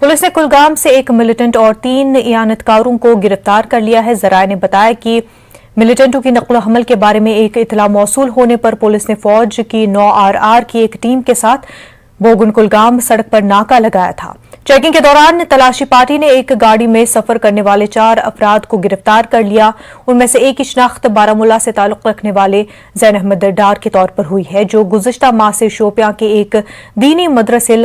Police ने कुलगाम से एक मिलिटेंट और 3 इयानतकारों को गिरफ्तार कर लिया है। जराये ने बताया कि मिलिटेंटों की नकल हमल के बारे में एक इतला मौसूल होने पर पुलिस ने फौज की 9RR की एक टीम के साथ बोगुन कुलगाम सड़क पर नाका लगाया था। चेकिंग के दौरान तलाशी पार्टी ने एक गाड़ी में सफर करने वाले 4 अफराद को गिरफ्तार कर लिया। उनमें से एक की शिनाख्त बारामूला से ताल्लुक रखने वाले जैन अहमद डार के तौर पर हुई है, जो गुज़िश्ता माह से शोपियां के एक दीनी मदरसे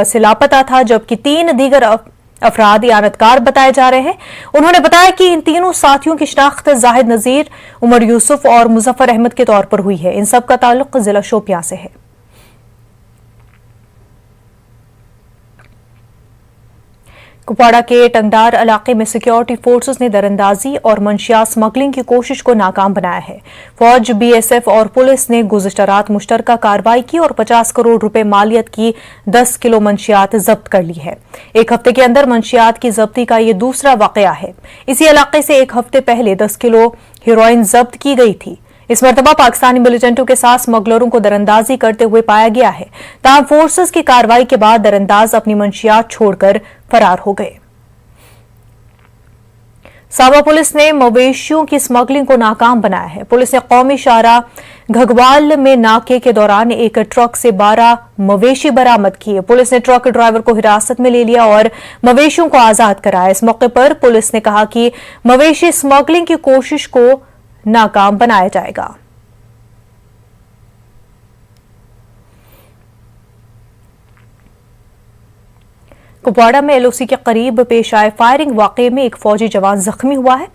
से लापता था, जबकि 3 दीगर अफराद इयानतकार बताए जा रहे हैं। उन्होंने बताया कि इन तीनों साथियों की शिनाख्त जाहिद नजीर, उमर यूसुफ और मुजफ्फर अहमद के तौर पर हुई है। इन सब का ताल्लुक जिला शोपियां से है। कुपवाड़ा के टंगडार इलाके में सिक्योरिटी फोर्सेस ने दरअंदाजी और मंशियात स्मगलिंग की कोशिश को नाकाम बनाया है। फौज, BSF और पुलिस ने गुज़िश्ता रात मुश्तरका कार्रवाई की और 50 करोड़ रुपए मालियत की 10 किलो मंशियात जब्त कर ली है। एक हफ्ते के अंदर मंशियात की जब्ती का ये दूसरा वाकया है। इसी इलाके से एक हफ्ते पहले 10 किलो हेरोइन जब्त की गई थी। इस मरतबा पाकिस्तानी मिलिटेंटों के साथ स्मगलरों को दरअंदाजी करते हुए पाया गया है। ताहम फोर्सेस की कार्रवाई के बाद दरअंदाज अपनी मंशियात छोड़कर फरार हो गए। साबा पुलिस ने मवेशियों की स्मगलिंग को नाकाम बनाया है। पुलिस ने कौमी शाहरा घगवाल में नाके के दौरान एक ट्रक से 12 मवेशी बरामद किए। पुलिस ने ट्रक ड्राइवर को हिरासत में ले लिया और मवेशियों को आजाद कराया। इस मौके पर पुलिस ने कहा कि मवेशी स्मगलिंग की कोशिश को नाकाम बनाया जाएगा। कुपवाड़ा में LOC के करीब पेश आए फायरिंग वाकये में एक फौजी जवान जख्मी हुआ है।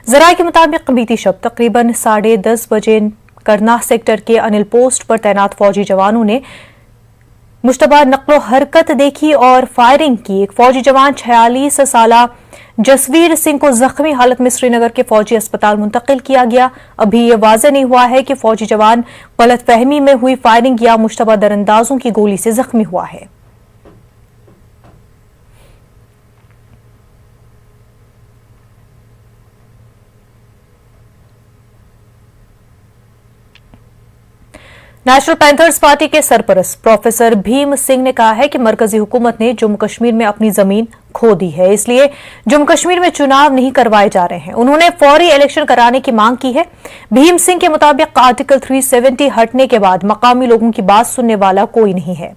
जराये के मुताबिक बीती शब तकरीबन 10:30 बजे करनाह सेक्टर के अनिल पोस्ट पर तैनात फौजी जवानों ने मुश्तबा नक्लो हरकत देखी और फायरिंग की। एक फौजी जवान 46 साला जसवीर सिंह को जख्मी हालत में श्रीनगर के फौजी अस्पताल मुंतकिल किया गया। अभी यह वाज़ेह नहीं हुआ है कि फौजी जवान गलतफहमी में हुई फायरिंग या मुश्तबा दरअंदाजों की गोली से जख्मी हुआ है। नेशनल पैंथर्स पार्टी के सरपरस्त प्रोफेसर भीम सिंह ने कहा है कि मरकजी हुकूमत ने जम्मू कश्मीर में अपनी जमीन खो दी है, इसलिए जम्मू कश्मीर में चुनाव नहीं करवाए जा रहे हैं। उन्होंने फौरी इलेक्शन कराने की मांग की है। भीम सिंह के मुताबिक आर्टिकल 370 हटने के बाद मकामी लोगों की बात सुनने वाला कोई नहीं है।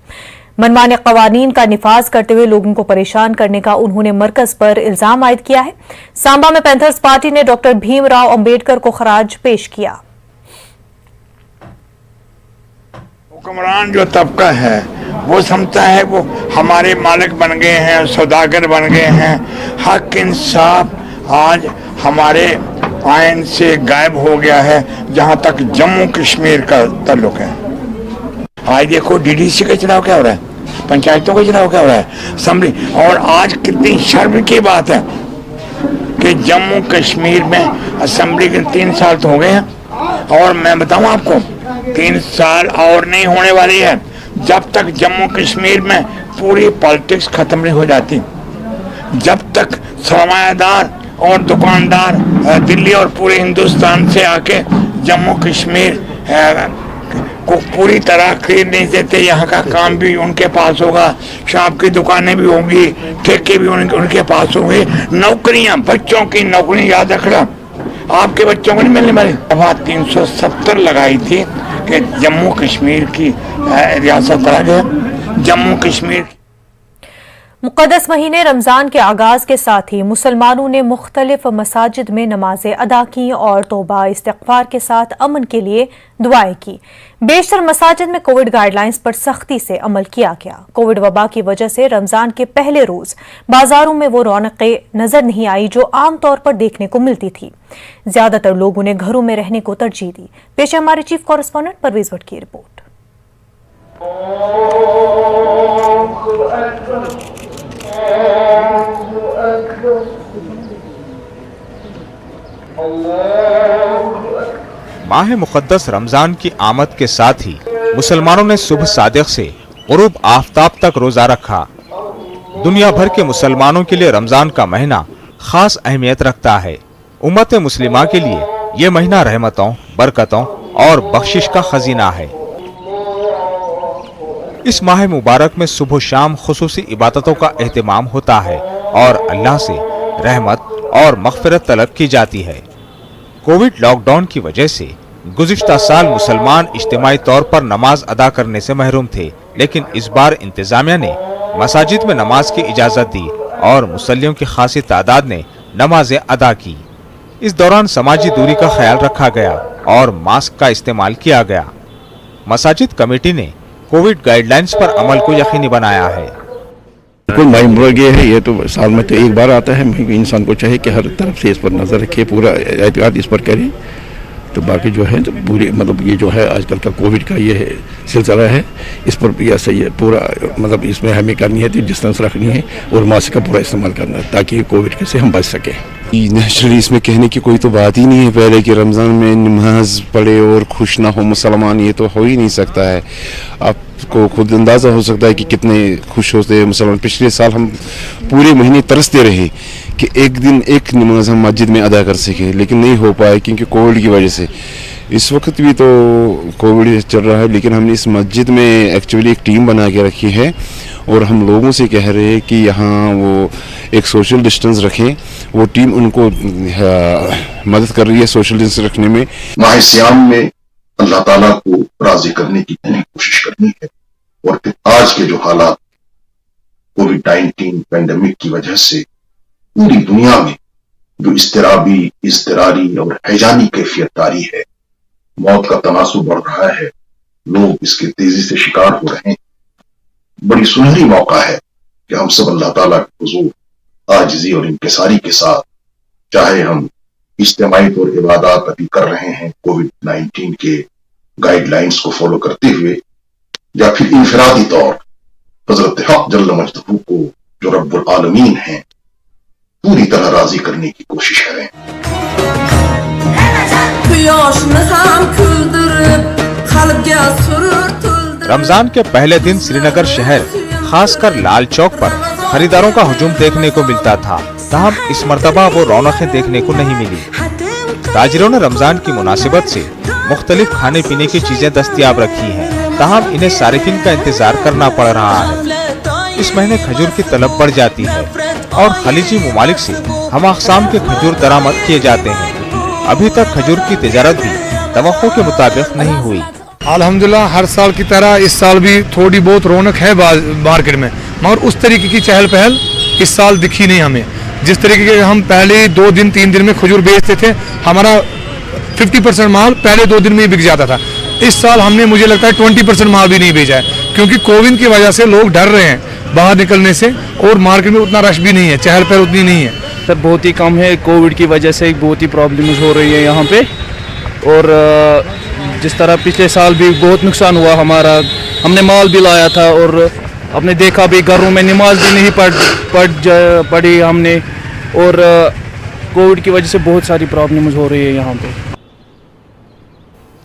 मनमाने कवानीन का निफाज करते हुए लोगों को परेशान करने का उन्होंने मरकज पर इल्जाम आयद किया है। सांबा में पैंथर्स पार्टी ने डॉक्टर भीमराव अंबेडकर को खराज पेश किया। हुक्मरान जो तबका है वो समझता है वो हमारे मालिक बन गए हैं, सौदागर बन गए हैं। हक इंसाफ आज हमारे आयन से गायब हो गया है। जहां तक जम्मू कश्मीर का ताल्लुक है, आज देखो DDC का चुनाव क्या हो रहा है, पंचायतों का चुनाव क्या हो रहा है, असेंबली। और आज कितनी शर्म की बात है कि जम्मू कश्मीर में असेंबली के 3 साल तो हो गए हैं और मैं बताऊं आपको 3 साल और नहीं होने वाली है जब तक जम्मू कश्मीर में पूरी पॉलिटिक्स खत्म नहीं हो जाती, जब तक सरमायादार और दुकानदार दिल्ली और पूरे हिंदुस्तान से आके जम्मू कश्मीर को पूरी तरह खरीद नहीं देते। यहाँ का काम भी उनके पास होगा, शॉप की दुकानें भी होंगी, ठेके भी उनके पास होंगे, नौकरियां, बच्चों की नौकरी याद रखना, आपके बच्चों को नहीं मिलने वाली। दफा 370 लगाई थी कि जम्मू कश्मीर की रियासत रह गया। जम्मू कश्मीर मुक़द्दस महीने रमजान के आगाज के साथ ही मुसलमानों ने मुख्तलिफ मसाजिद में नमाजें अदा की और तौबा इस्तिग़फ़ार के साथ अमन के लिए दुआएं की। बेशतर मसाजिद में कोविड गाइडलाइंस पर सख्ती से अमल किया गया। कोविड वबा की वजह से रमजान के पहले रोज बाजारों में वो रौनकें नजर नहीं आई जो आम तौर पर देखने को मिलती थी। ज्यादातर लोगों ने घरों में रहने को तरजीह दी। पेश है हमारे चीफ कॉरेस्पॉन्डेंट परवेज भट्ट की रिपोर्ट। माह मुक़द्दस रमजान की आमद के साथ ही मुसलमानों ने सुबह सादिक से गुरूब आफ्ताब तक रोजा रखा। दुनिया भर के मुसलमानों के लिए रमजान का महीना खास अहमियत रखता है। उम्मत मुस्लिमा के लिए ये महीना रहमतों, बरकतों और बख्शिश का खजीना है। इस माह मुबारक में सुबह शाम खुसूसी इबादतों का एहतमाम होता है और अल्लाह से रहमत और मग़फ़िरत तलब की जाती है। कोविड लॉकडाउन की वजह से गुज़िश्ता साल मुसलमान इज्तिमाई तौर पर नमाज अदा करने से महरूम थे, लेकिन इस बार इंतजामिया ने मसाजिद में नमाज की इजाज़त दी और मुसल्लियों की खासी तादाद ने नमाजें अदा की। इस दौरान समाजी दूरी का ख्याल रखा गया और मास्क का इस्तेमाल किया गया। मसाजिद कमेटी ने कोविड गाइडलाइंस पर अमल को यकीनी बनाया है। कोई मामला ये है, ये तो साल में तो एक बार आता है। इंसान को चाहिए कि हर तरफ से इस पर नजर रखे, पूरा एहतियात इस पर करे। तो बाकी जो है तो पूरी मतलब ये जो है आजकल का कोविड का ये सिलसिला है, इस पर भी ऐसा ये पूरा मतलब इसमें हमें करनी है, डिस्टेंस रखनी है और मास्क का पूरा इस्तेमाल करना है ताकि कोविड से हम बच सकें। नेचुरली इसमें कहने की कोई तो बात ही नहीं है पहले कि रमज़ान में नमाज पढ़े और खुश ना हो मुसलमान, ये तो हो ही नहीं सकता है। आपको खुद अंदाज़ा हो सकता है कि कितने खुश होते हैं मुसलमान। पिछले साल हम पूरे महीने तरसते रहे कि एक दिन एक नमाज हम मस्जिद में अदा कर सके, लेकिन नहीं हो पाए क्योंकि कोविड की वजह से। इस वक्त भी तो कोविड चल रहा है, लेकिन हमने इस मस्जिद में एक्चुअली एक टीम बना के रखी है और हम लोगों से कह रहे हैं कि यहाँ वो एक सोशल डिस्टेंस रखें। वो टीम उनको मदद कर रही है सोशल डिस्टेंस रखने में। माह सियाम में अल्लाह ताला को राजी करने की कोशिश करनी है और फिर आज के जो हालात कोविड-19 पैंडेमिक की वजह से पूरी दुनिया में जो इज़्तिराबी, इज़्तिरारी और हैजानी कैफियत तारी है, मौत का तनासुब बढ़ रहा है, लोग इसके तेजी से शिकार हो रहे हैं। बड़ी सुनहरी मौका है कि हम सब अल्लाह ताला के हुजूर आजिज़ी और इंकिसारी के साथ, चाहे हम इज्तिमाई तौर इबादत अभी कर रहे हैं कोविड-19 के गाइडलाइंस को फॉलो करते हुए, या फिर इनफरादी तौर हजरत हक जल्ल मजदहू को जो रब्बुल आलमीन हैं पूरी तरह राजी करने की कोशिश करें। रमजान के पहले दिन श्रीनगर शहर, खासकर लाल चौक पर खरीदारों का हुजूम देखने को मिलता था, ताहम इस मर्तबा वो रौनकें देखने को नहीं मिली। ताजिरों ने रमजान की मुनासिबत से मुख्तलिफ खाने पीने की चीजें दस्तयाब रखी हैं, ताहम इन्हें सारिफिन का इंतजार करना पड़ रहा है। इस महीने खजूर की तलब बढ़ जाती है और खलीजी मुमालिक से हम अक़साम के खजूर दरामद किए जाते हैं। अभी तक खजूर की तिजारत भी तवक्को के मुताबिक नहीं हुई। अल्हम्दुलिल्लाह हर साल की तरह इस साल भी थोड़ी बहुत रौनक है मार्केट में, मगर उस तरीके की चहल पहल इस साल दिखी नहीं हमें। जिस तरीके के हम पहले 2 दिन 3 दिन में खजूर बेचते थे, हमारा 50% माल पहले 2 दिन में ही बिक जाता था। इस साल हमने मुझे लगता है 20% माल भी नहीं बेचा है, क्योंकि कोविड की वजह से लोग डर रहे हैं बाहर निकलने से और मार्केट में उतना रश भी नहीं है, चहल पहल उतनी नहीं है। सर बहुत ही कम है, कोविड की वजह से बहुत ही प्रॉब्लम्स हो रही है यहाँ पे। और जिस तरह पिछले साल भी बहुत नुकसान हुआ हमारा, हमने माल भी लाया था और आपने देखा भी घरों में नमाज भी नहीं पढ़ी हमने, और कोविड की वजह से बहुत सारी प्रॉब्लम्स हो रही है यहाँ पे।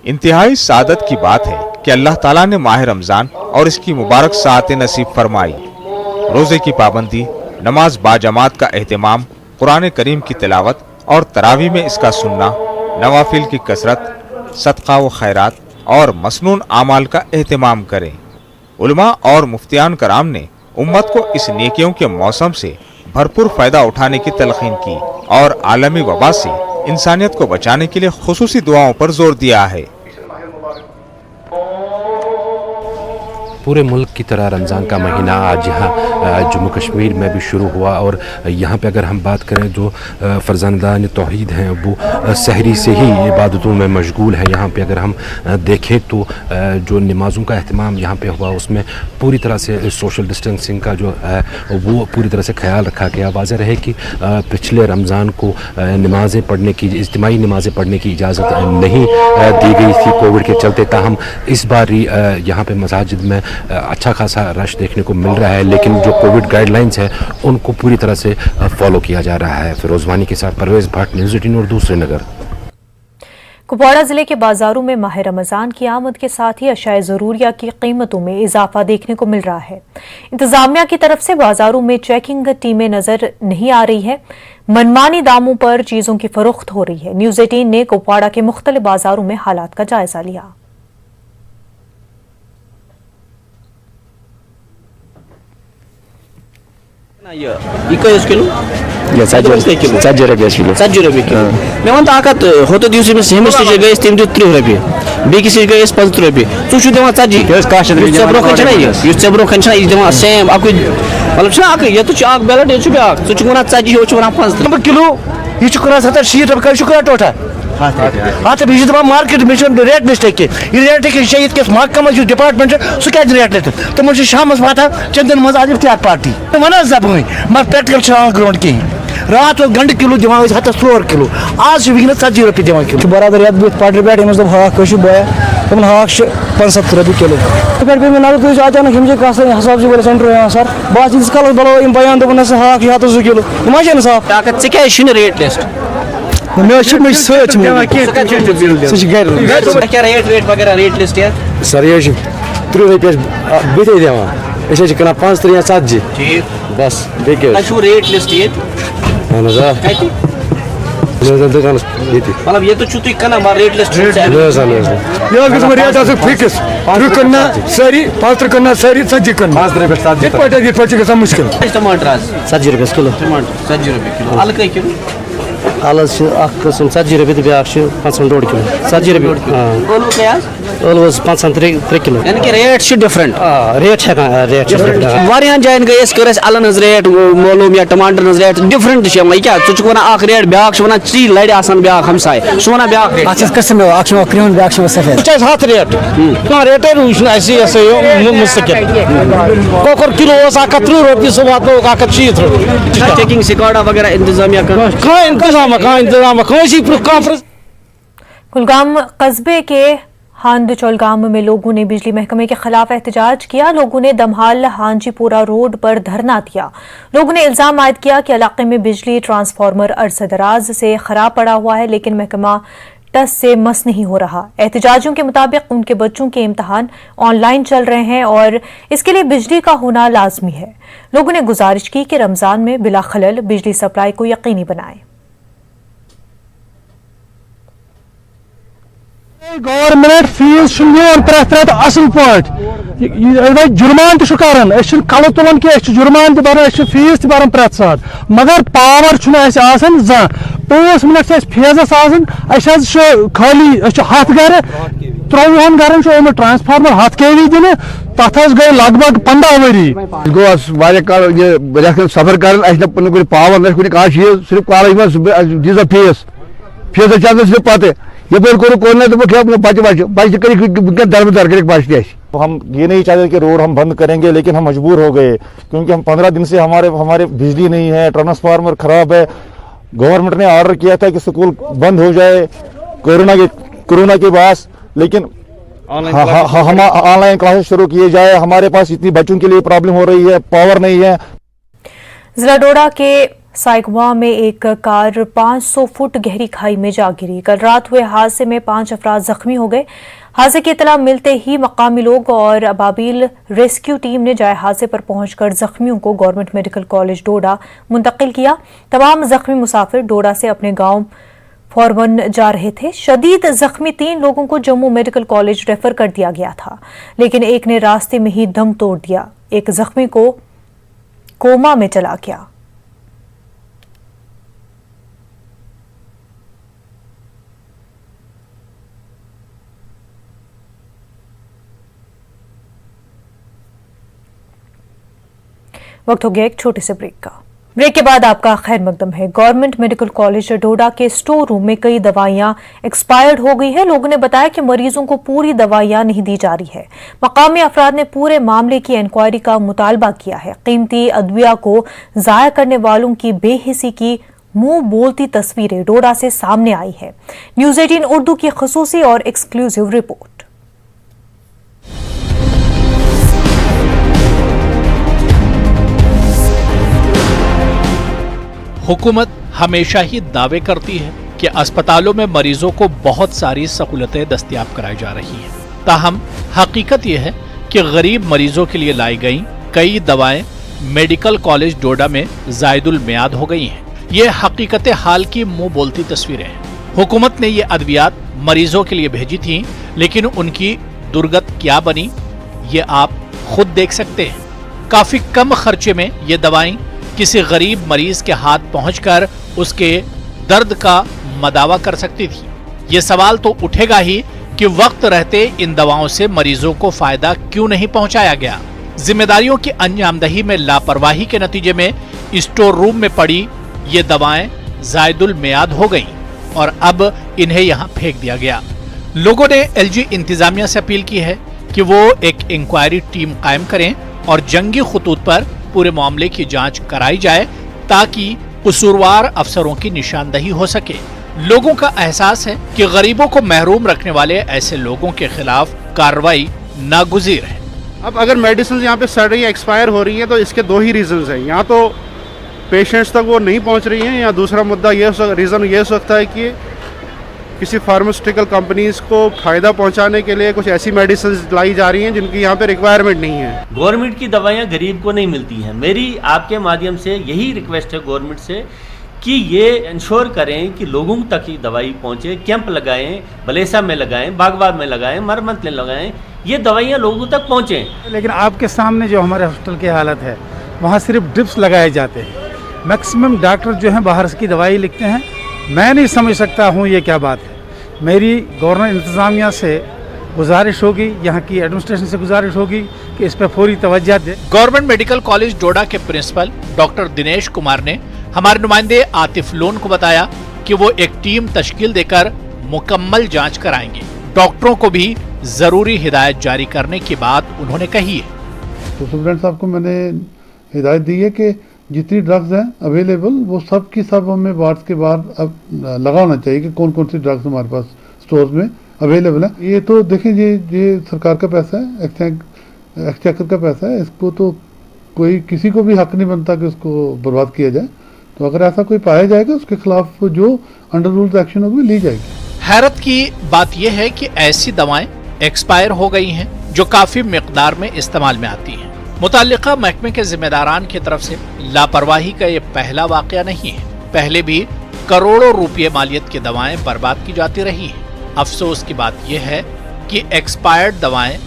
इंतहाई सादत की बात है कि अल्लाह ताला ने माह रमजान और इसकी मुबारक साअतें नसीब फरमाई। रोजे की पाबंदी, नमाज बाजमात का एहतमाम, कुरान करीम की तिलावत और तरावी में इसका सुनना, नवाफिल की कसरत, सदका व खैरात और मसनून आमाल का एहतमाम करें। उलमा और मुफ्तियान कराम ने उम्मत को इस नेकियों के मौसम से भरपूर फ़ायदा उठाने की तलकीन की और आलमी वबा से इंसानियत को बचाने के लिए खुसूसी दुआओं पर जोर दिया है। पूरे मुल्क की तरह रमज़ान का महीना आज यहाँ जम्मू कश्मीर में भी शुरू हुआ और यहाँ पे अगर हम बात करें जो फ़र्ज़ानदान तौहीद हैं वो सहरी से ही इबादतों में मशगूल है। यहाँ पे अगर हम देखें तो जो नमाज़ों का अहतमाम यहाँ पे हुआ उसमें पूरी तरह से सोशल डिस्टेंसिंग का जो है वो पूरी तरह से ख्याल रखा गया। वाज़ेह रहे कि पिछले रमज़ान को नमाज़ें पढ़ने की, इज्तिमाई नमाज़ें पढ़ने की इजाज़त नहीं दी गई थी कोविड के चलते, ताहम इस बार यहाँ पर मसाजिद में अच्छा खासा रश देखने को मिल रहा है, लेकिन जो कोविड गाइडलाइंस है उनको पूरी तरह से फॉलो किया जा रहा है। फिरोज वानी के साथ परवेज भट्ट, न्यूज़ 18 और दूसरे नगर। कुपवाड़ा जिले के बाजारों में माह रमजान की आमद के साथ ही अशाए ज़रूरिया की कीमतों में इजाफा देखने को मिल रहा है। इंतजामिया की तरफ से बाजारों में चेकिंग टीमें नजर नहीं आ रही है, मनमानी दामों पर चीजों की फरोख्त हो रही है। न्यूज़ 18 ने कुपवाड़ा के मुख्तलिफ बाजारों में हालात का जायजा लिया। یہ کٔہۍ کِلوٗ ژتجی رۄپیہِ کِلوٗ مےٚ وَن تہٕ اکھ ہَتھ ہوٚتَتھ یُس أمِس ہُمِس نِش گٔے أسۍ تٔمۍ دیُت 30 رۄپیہِ بیٚکِس نِش گٔے أسۍ 35 رۄپیہِ ژٕ چھُکھ دِوان 40 یُس ژےٚ برونٛہہ کَنہِ چھُنا یُس ژےٚ برونٛہہ کَنہِ چھُنا یہِ چھُ دِوان سیم اَکُے مطلب چھُنا اَکٕے ییٚتٮ۪تھ چھُ اکھ بیلٹ ییٚتہِ چھُ بیٛاکھ ژٕ چھُکھ وَنان 40 ہُہ چھُ وَنان 35 کِلوٗ یہ کٕنان 70-60 رۄپیہِ کٔہۍ چھُ کٕنان ٹوٹا ہتھ بیٚیہِ چھِ دَپان مارکیٹ مےٚ چھُنہٕ ریٹ مِسٹیک کینٛہہ یہِ ریٹ چھِ ییٚتہِ کِس محکمس یُس ڈِپاٹمنٹ چھُ سُہ کیازِ ریٹ لیٚتھ تِمن چھُ شامس واتان چندن منٛز آز افتیار پارٹی وَنان زبٲنۍ مگر پریکٹِکل چھُ آن گرٛاوُنٛڈ کِہیٖنۍ راتھ اوس گنڈٕ کِلوٗ دِوان أسۍ 104 کِلوٗ آز چھِ وٕنکیٚنس 40 رۄپیہِ دِوان کِلوٗ برابر یتھ بٕتھِ پٹرِ پٮ۪ٹھ أمِس دوٚپ ہاکھ کٲشِر بویا دوٚپُن ہاکھ چھُ 75 رۄپیہِ کِلوٗ پٮ۪ٹھ پیٚیہِ مےٚ نظر تُہۍ اچانک یِم چھِ کانٛہہ حساب وٲلِس سینٹر یِوان سر بہٕ آسہٕ ییٖتِس کالس بَلاو یِم بیان دوٚپُن ہسا ہاکھ چھُ 102 کِلوٗ یِم ما چھِ اِنصاف ژٕ کیازِ چھُنہٕ ریٹ لِسٹ مےٚ چھِ سۭتۍ سُہ چھِ گرِ کیٛاہ ریٹ وغیرہ ریٹ لِسٹ سر یہِ حظ چھِ 30 رۄپیہِ بٕتھے دِوان أسۍ حظ چھِ کٕنان 35 یا 40 ٹھیٖک بس بیٚیہِ کیٛاہ تۄہہِ چھُو ریٹ لِسٹ ییٚتہِ اہن حظ آ کَتہِ دُکانس ییٚتہِ مطلب ییٚتہِ چھُو تُہۍ کٕنان مگر ریٹ لِسٹ یہِ حظ گژھِ ریٹ آسٕنۍ فِکٕس 30 کٕننا سٲری 35 کٕننا سٲری 40 کٕننا یِتھ پٲٹھۍ چھِ گژھان مُشکل ٹماٹر آز 40 رۄپیہِ کِلوٗ ٹماٹر 40 رۄپیہِ کِلوٗ اَلہٕ کٔہۍ کِلوٗ اَلہٕ حظ چھِ اکھ قٕسٕم 40 رۄپیہِ تہٕ بیٛاکھ چھُ 52 کِلوٗ 40 رۄپیہِ ٲلوٕ کٔہۍ آز ٲلوٕ حظ 3 کِلوٗ یعنی کہِ ریٹ چھِ ڈِفرنٹ ریٹ چھِ ہٮ۪کان ریٹ چھِ واریاہن جاین گٔے أسۍ کٔر اَسہِ اَلن ہٕنٛز ریٹ معلوٗم یا ٹماٹرن ہٕنٛز ریٹ ڈِفرنٹ چھِ یِوان یہِ کیٛاہ ژٕ چھُکھ وَنان اکھ ریٹ بیٛاکھ چھُ وَنان ژی لَرِ آسان بیٛاکھ ہمساے سُہ چھُ وَنان بیٛاکھ ریٹ اَتھ چھِ قٕسٕم اکھ چھُ یِوان کرٛہُن بیٛاکھ چھُ یِوان سفید سُہ چھِ اَسہِ 100 ریٹ کانٛہہ ریٹے روٗز چھُنہٕ اَسہِ یہِ ہسا یہِ مُستقل کۄکُر کِلوٗ اوس 130 رۄپیہِ سُہ واتنووُکھ 160 رۄپیہِ چیکنگ سکواڈا وغیرہ انتظامیہ کانٛہہ انتظامہ کٲنٛسی پرٛژھ کانفرنس کلگام قصبے کے ہاند چولگام میں لوگوں نے بجلی محکمے کے خلاف احتجاج کیا لوگوں نے دمہال ہانجی پورہ روڈ پر دھرنا دیا لوگوں نے الزام عائد کیا کہ علاقے میں بجلی ٹرانسفارمر عرصہ دراز سے خراب پڑا ہوا ہے لیکن محکمہ ٹس سے مس نہیں ہو رہا احتجاجیوں کے مطابق ان کے بچوں کے امتحان آن لائن چل رہے ہیں اور اس کے لیے بجلی کا ہونا لازمی ہے لوگوں نے گزارش کی کہ رمضان میں بلا خلل بجلی سپلائی کو یقینی بنائیں گورمنٹ فیس نیون پریت اصل پہ جرمان تہ کران کلہ تلان کی جرمان تہ بران فیس تہ بران پریت سات مگر پاور چھان زان 5 منٹ فیزس خالی 7 گھر 23 گرن آمت ٹرانسفارمر 100 kV دن تک گئی لگ بھگ 15 وری گویا کال یہ سفر کر پن پاور نہ کھانا چیز صرف کالج دیزا فیس فیس چند صرف پتہ یپر کور تو بچہ بچہ کر دربدر کر بچہ ہم یہ نہیں چاہتے کہ روڈ ہم بند کریں گے لیکن ہم مجبور ہو گئے کیونکہ ہم 15 دن سے ہمارے بجلی نہیں ہے ٹرانسفارمر خراب ہے گورنمنٹ نے آرڈر کیا تھا کہ اسکول بند ہو جائے کورونا کے باعث لیکن ہم آن لائن کلاسز شروع کیے جائے ہمارے پاس اتنی بچوں کے لیے پرابلم ہو رہی ہے پاور نہیں ہے ضلع ڈوڈا کے سائگواں میں ایک کار 500 فٹ گہری کھائی میں جا گری کل رات ہوئے حادثے میں 5 افراد زخمی ہو گئے حادثے کی اطلاع ملتے ہی مقامی لوگ اور ابابیل ریسکیو ٹیم نے جائے حادثے پر پہنچ کر زخمیوں کو گورنمنٹ میڈیکل کالج ڈوڈا منتقل کیا تمام زخمی مسافر ڈوڈا سے اپنے گاؤں فورمن جا رہے تھے شدید زخمی 3 لوگوں کو جموں میڈیکل کالج ریفر کر دیا گیا تھا لیکن ایک نے راستے میں ہی دم توڑ دیا ایک زخمی کو کوما میں چلا گیا وقت ہو گیا ایک چھوٹے سے بریک کا بریک کے بعد آپ کا خیر مقدم ہے گورنمنٹ میڈیکل کالج ڈوڈا کے سٹور روم میں کئی دوائیاں ایکسپائرڈ ہو گئی ہیں لوگوں نے بتایا کہ مریضوں کو پوری دوائیاں نہیں دی جا رہی ہے مقامی افراد نے پورے معاملے کی انکوائری کا مطالبہ کیا ہے قیمتی ادویہ کو ضائع کرنے والوں کی بے حسی کی منہ بولتی تصویریں ڈوڈا سے سامنے آئی ہے نیوز 18 اردو کی خصوصی اور ایکسکلوسیو رپورٹ حکومت ہمیشہ ہی دعوے کرتی ہے کہ اسپتالوں میں مریضوں کو بہت ساری سہولتیں دستیاب کرائی جا رہی ہیں تاہم حقیقت یہ ہے کہ غریب مریضوں کے لیے لائی گئیں کئی دوائیں میڈیکل کالج ڈوڈا میں زائد المیعاد ہو گئی ہیں یہ حقیقت حال کی منہ بولتی تصویریں ہیں حکومت نے یہ ادویات مریضوں کے لیے بھیجی تھیں لیکن ان کی درگت کیا بنی یہ آپ خود دیکھ سکتے ہیں کافی کم خرچے میں یہ دوائیں किसी गरीब मरीज के हाथ पहुंचकर उसके दर्द का मदावा कर सकती थी। ये सवाल तो उठेगा ही कि वक्त रहते इन दवाओं से मरीजों को फायदा क्यों नहीं पहुंचाया गया। जिम्मेदारियों की अंजामदही में लापरवाही के नतीजे में स्टोर रूम में पड़ी ये दवाएं जायदुल मियाद हो गईं और अब इन्हें यहां फेंक दिया गया। लोगों ने एलजी इंतजामिया से अपील की है कि वो एक इंक्वायरी टीम कायम करें और जंगी खुतूत पर पूरे मामले की जांच कराई जाए ताकि कसूरवार अफसरों की निशानदही हो सके। लोगों का एहसास है कि गरीबों को महरूम रखने वाले ऐसे लोगों के खिलाफ कार्रवाई नागुज़ीर है। अब अगर मेडिसिन यहाँ पे सड़ रही है, एक्सपायर हो रही है, तो इसके दो ही रीजंस हैं। यहाँ तो पेशेंट्स तक वो नहीं पहुँच रही हैं, या दूसरा मुद्दा रीज़न ये हो सकता है कि किसी फार्मास्यूटिकल कंपनीज को फ़ायदा पहुँचाने के लिए कुछ ऐसी मेडिसिन लाई जा रही हैं जिनकी यहाँ पे रिक्वायरमेंट नहीं है। गवर्नमेंट की दवाइयाँ गरीब को नहीं मिलती हैं। मेरी आपके माध्यम से यही रिक्वेस्ट है गवर्नमेंट से कि ये इंश्योर करें कि लोगों तक ही दवाई पहुँचे। कैंप लगाएं, बलेसा में लगाएं, बागबाग में लगाएं, मरमत में लगाएं, ये दवाइयाँ लोगों तक पहुँचें। लेकिन आपके सामने जो हमारे हॉस्पिटल की हालत है, वहाँ सिर्फ ड्रिप्स लगाए जाते हैं। मैक्सिमम डॉक्टर जो हैं बाहर की दवाई लिखते हैं। मैं नहीं समझ सकता हूँ ये क्या बात है। मेरी गवर्नमेंट इंतज़ामिया से गुजारिश होगी, यहाँ की एडमिनिस्ट्रेशन से गुजारिश होगी कि इस पर फौरी तवज्जो दे। गवर्नमेंट मेडिकल कॉलेज डोडा के प्रिंसिपल डॉक्टर दिनेश कुमार ने हमारे नुमाइंदे आतिफ लोन को बताया कि वो एक टीम तश्कील देकर मुकम्मल जांच कराएंगे। डॉक्टरों को भी जरूरी हिदायत जारी करने की बात उन्होंने कही है। तो सुप्रीडेंट साहब को मैंने हिदायत दी है कि जितनी ड्रग्स हैं अवेलेबल वो सब की सब हमें वार्ड्स के बाहर अब लगा होना चाहिए कि कौन कौन सी ड्रग्स हमारे पास स्टोर्स में अवेलेबल है। ये तो देखें, ये सरकार का पैसा है, एक्सचेकर का पैसा है, इसको तो कोई किसी को भी हक नहीं बनता कि उसको बर्बाद किया जाए। तो अगर ऐसा कोई पाया जाएगा उसके खिलाफ जो अंडर रूल्स एक्शन होगी ली जाएगी। हैरत की बात यह है कि ऐसी दवाएं एक्सपायर हो गई हैं जो काफी मिकदार में इस्तेमाल में आती हैं। मुताल्लिका महकमे के जिम्मेदारान की तरफ से लापरवाही का ये पहला वाकया नहीं है। पहले भी करोड़ों रुपये मालियत की दवाएं बर्बाद की जाती रही हैं। अफसोस की बात यह है कि एक्सपायर्ड दवाएं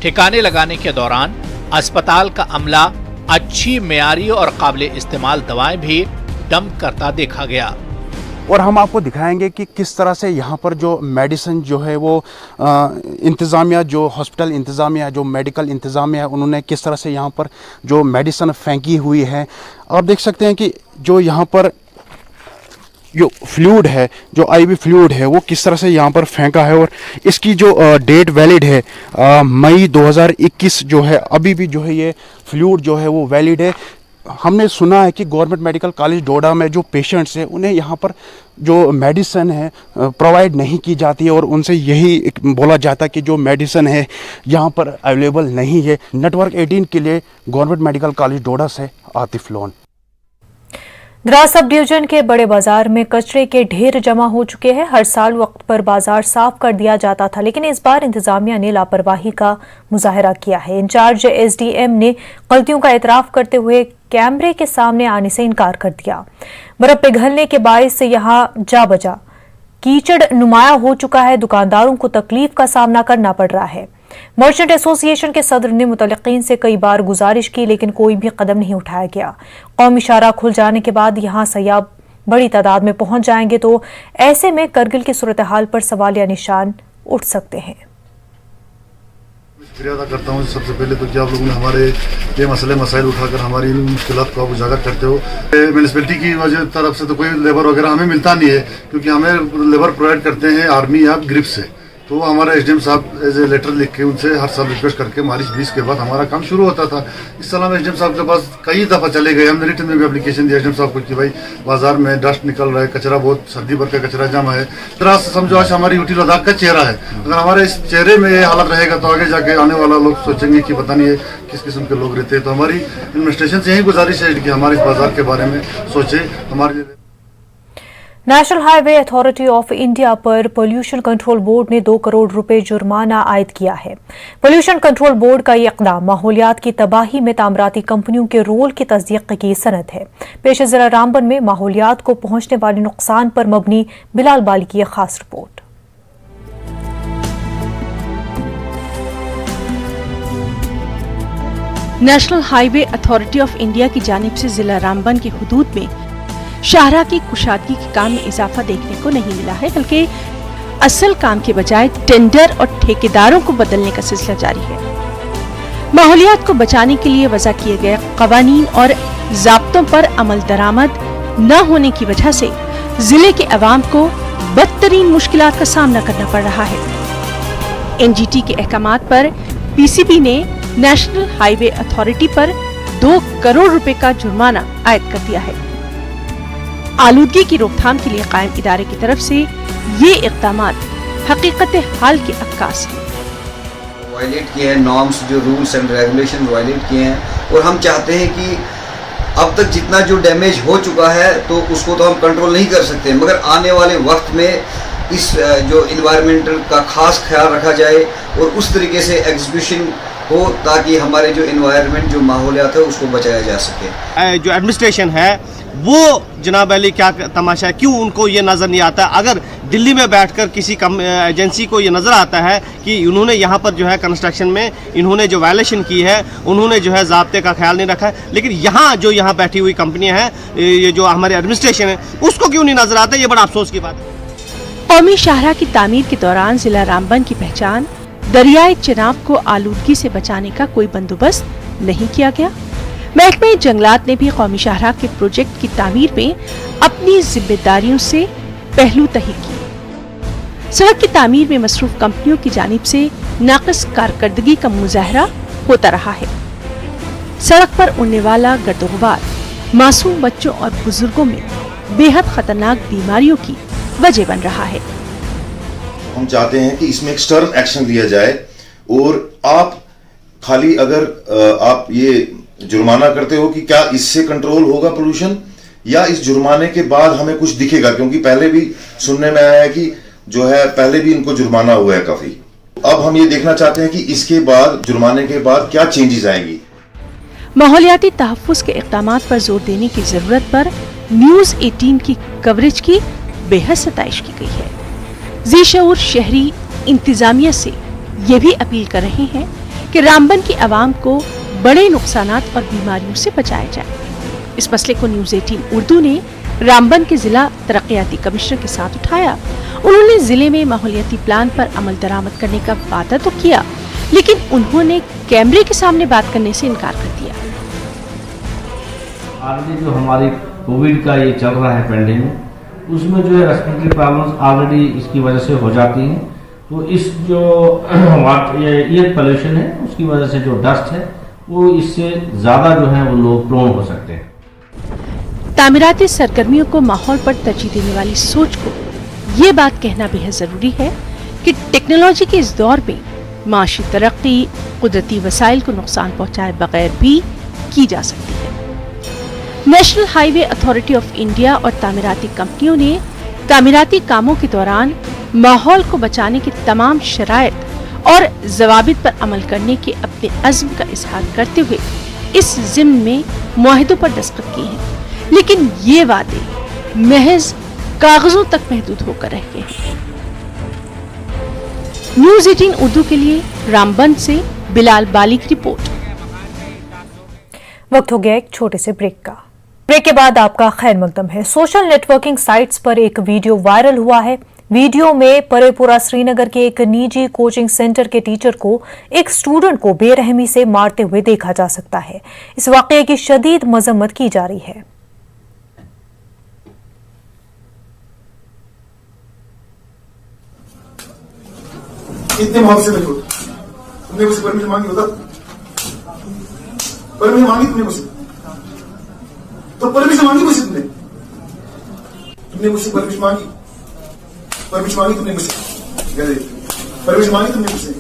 ठिकाने लगाने के दौरान अस्पताल का अमला अच्छी मेयारी और काबिल इस्तेमाल दवाएं भी डंप करता देखा गया। और हम आपको दिखाएंगे कि किस तरह से यहाँ पर जो मेडिसिन जो है वो इंतज़ामिया, जो हॉस्पिटल इंतज़ामिया, जो मेडिकल इंतज़ामिया, उन्होंने किस तरह से यहाँ पर जो मेडिसिन फेंकी हुई है। आप देख सकते हैं कि जो यहाँ पर जो फ्लूइड है, जो आईवी फ्लूइड है, वो किस तरह से यहाँ पर फेंका है। और इसकी जो डेट वैलिड है मई 2021 जो है, अभी भी जो है ये फ्लूइड जो है वो वैलिड है। हमने सुना है कि गवर्नमेंट मेडिकल कॉलेज डोडा में जो पेशेंट्स हैं उन्हें यहाँ पर जो मेडिसिन है प्रोवाइड नहीं की जाती है और उनसे यही बोला जाता है कि जो मेडिसिन है यहाँ पर अवेलेबल नहीं है। नेटवर्क 18 के लिए गवर्नमेंट मेडिकल कॉलेज डोडा से Atif loan. Dras sub division के बड़े बाजार में कचरे के ढेर जमा हो चुके हैं। हर साल वक्त पर बाजार साफ कर दिया जाता था, लेकिन इस बार इंतजामिया ने लापरवाही का मुजाहरा किया है। इंचार्ज एसडीएम ने गलतियों का एतराफ करते हुए कैमरे के सामने आने से इनकार कर दिया। बर्फ पिघलने के बायस यहां जा बजा कीचड़ नुमाया हो चुका है। दुकानदारों को तकलीफ का सामना करना पड़ रहा है। मर्चेंट एसोसिएशन के सदर ने मुतल्लिकीन से कई बार गुजारिश की, लेकिन कोई भी कदम नहीं उठाया गया। कौमी शाहराह खुल जाने के बाद यहां सयाब बड़ी तादाद में पहुंच जाएंगे, तो ऐसे में करगिल की सूरत हाल पर सवालिया निशान उठ सकते हैं। शुक्रिया अदा करता हूँ सबसे पहले तो कि आप लोगों ने हमारे ये मसले मसाइल उठाकर हमारी इन मुश्किलात को आप उजागर करते हो। म्यूनसिपैलिटी की वजह तरफ से तो कोई लेबर वगैरह हमें मिलता नहीं है, क्योंकि हमें लेबर प्रोवाइड करते हैं आर्मी या ग्रिप से। तो हमारा एसडीएम साहब एज ए लेटर लिख के उनसे हर साल रिक्वेस्ट करके मार्च 20 के बाद हमारा काम शुरू होता था। इस साल हम एसडीएम साहब के पास कई दफ़ा चले गए। हमने रिटर्न में भी एप्लीकेशन दिया एसडीएम साहब को कि भाई बाजार में डस्ट निकल रहा है, कचरा बहुत सर्दी भर का कचरा जमा है। तरह से समझो आज हमारी यूटी लद्दाख का चेहरा है। अगर हमारे इस चेहरे में ये हालत रहेगा तो आगे जाके आने वाला लोग सोचेंगे कि पता नहीं है किस किस्म के लोग रहते हैं। तो हमारी एडमिनिस्ट्रेशन से यही गुजारिश है कि हमारे इस बाजार के बारे में सोचे। हमारे national highway authority of India पर पोल्यूशन कंट्रोल बोर्ड ने 2 करोड़ रुपए जुर्माना आयद किया है। पोल्यूशन कंट्रोल बोर्ड का यह इक़दाम माहौलियात की तबाही में तामराती कंपनियों के रोल की तस्दीक की सनद है। पेश ज़िला रामबन में माहौलियात को पहुंचने वाले नुकसान पर मबनी बिलाल बाली की एक खास report. National highway authority of India की जानिब से जिला रामबन की हुदूद में शाहराह की कुशादगी के काम में इजाफा देखने को नहीं मिला है, बल्कि असल काम के बजाय टेंडर और ठेकेदारों को बदलने का सिलसिला जारी है। माहौलियात को बचाने के लिए वज़ा किए गए कवानीन और ज़ाब्तों पर अमल दरामद न होने की वजह से जिले के अवाम को बदतरीन मुश्किलात का सामना करना पड़ रहा है। एनजीटी के अहकामात पर पीसीबी ने नेशनल हाईवे अथॉरिटी पर 2 करोड़ रुपए का जुर्माना आयद कर दिया है। आलूदगी की रोकथाम के लिए कायम इदारे की तरफ से ये इक़दामात हकीकत हाल के अक्कास हैं। वायलेट किए हैं, नॉर्म्स जो रूल्स एंड रेगुलेशन वायलेट किए हैं, और हम चाहते हैं कि अब तक जितना जो डैमेज हो चुका है तो उसको तो हम कंट्रोल नहीं कर सकते, मगर आने वाले वक्त में इस जो इन्वायरमेंटल का खास ख्याल रखा जाए और उस तरीके से एग्जीक्यूशन हो ताकि हमारे जो इन्वायरमेंट जो माहौलियात है उसको बचाया जा सके। जो एडमिनिस्ट्रेशन है वो जनाब अली क्या तमाशा है, क्यों उनको ये नज़र नहीं आता? अगर दिल्ली में बैठकर किसी एजेंसी को ये नज़र आता है कि उन्होंने यहाँ पर जो है कंस्ट्रक्शन में इन्होंने जो वायलेशन की है, उन्होंने जो है ज़ाब्ते का ख्याल नहीं रखा है, लेकिन यहाँ बैठी हुई कंपनियाँ हैं, ये जो हमारे एडमिनिस्ट्रेशन है, उसको क्यों नहीं नज़र आता? ये बड़ा अफसोस की बात है। कौमी शाहराह की तामीर के दौरान जिला रामबन की पहचान दरियाए चिनाब को आलूदगी से बचाने का कोई बंदोबस्त नहीं किया गया। महकमे जंगलात ने भी कौमी शाहराह के प्रोजेक्ट की तामीर में अपनी जिम्मेदारियों से पहलू तही की। सड़क की तामीर में मसरूफ कंपनियों की जानिब से नाक़िस कारकर्दगी का मुजाहरा होता रहा है। सड़क पर उड़ने वाला गर्दोगुबार मासूम बच्चों और बुजुर्गों में बेहद खतरनाक बीमारियों की वजह बन रहा है। हम चाहते हैं कि इसमें एक स्टर्न एक्शन लिया जाए, और आप खाली अगर आप ये जुर्माना करते हो कि क्या इससे कंट्रोल होगा पोल्यूशन, या इस जुर्माने के बाद हमें कुछ दिखेगा, क्योंकि पहले भी सुनने में आया है कि जो है पहले भी इनको जुर्माना हुआ है काफी। अब हम ये देखना चाहते हैं कि इसके बाद जुर्माने के बाद क्या चेंजेस आएंगी। माहौलियाती तहफ्फुज़ के इक़दामात पर जोर देने की जरूरत पर न्यूज़ 18 की कवरेज की बेहद सताइश की गई है। ज़ीशऊर शहरी इंतजामिया से ये भी अपील कर रहे हैं कि रामबन की आवाम को बड़े नुकसानात और बीमारियों से बचाया जाए। इस मसले को न्यूज़ 18 उर्दू ने रामबन के जिला तरक्याती कमिश्नर के साथ उठाया। उन्होंने जिले में माहौलियाती प्लान पर अमल दरामद करने का वादा तो किया, लेकिन उन्होंने कैमरे के सामने बात करने से इनकार कर दिया। ऑलरेडी जो हमारी कोविड का ये चल रहा है पेंडेमिक, उसमें जो है रेस्पिरेटरी प्रॉब्लम्स ऑलरेडी इसकी वजह से हो जाती हैं। तो इस जो एयर पोल्यूशन है उसकी वजह से जो डस्ट है वो इससे ज़्यादा जो है वो लोग प्रोन हो सकते हैं। तामीराती सरगर्मियों को माहौल पर तरजीह देने वाली सोच को ये बात कहना बेहद ज़रूरी है कि टेक्नोलॉजी के इस दौर में माशी तरक्की कुदरती वसाइल को नुकसान पहुँचाए बगैर भी की जा सकती है। National highway authority of India और तामीराती कंपनियों ने तामीराती कामों के दौरान माहौल को बचाने की तमाम शराइत और ज़वाबित पर अमल करने के अपने अज़्म का इजहार करते हुए इस ज़िम्न में मुआहिदों पर दस्तखत किए हैं, लेकिन ये वादे महज कागजों तक महदूद होकर रह गए हैं। न्यूज़ 18 उर्दू के लिए रामबन से बिलाल बाली की रिपोर्ट। वक्त हो गया एक छोटे से ब्रेक का। ब्रेक के बाद आपका खैर मकदम है। सोशल नेटवर्किंग साइट्स पर एक वीडियो वायरल हुआ है। वीडियो में परेपुरा श्रीनगर के एक निजी कोचिंग सेंटर के टीचर को एक स्टूडेंट को बेरहमी से मारते हुए देखा जा सकता है। इस वाकये की शदीद मजम्मत की जा रही है। इतने माहौल से देखो, तुमने मुझसे परमिशन मांगी होता, परमिशन मांगी तुमने मुझसे, तो परमिशन मांगी मुझसे, तुमने मुझसे परमिशन मांगी, परमिशन मांगी तुमने मुझसे, परमिशन मांगी तुमने मुझसे,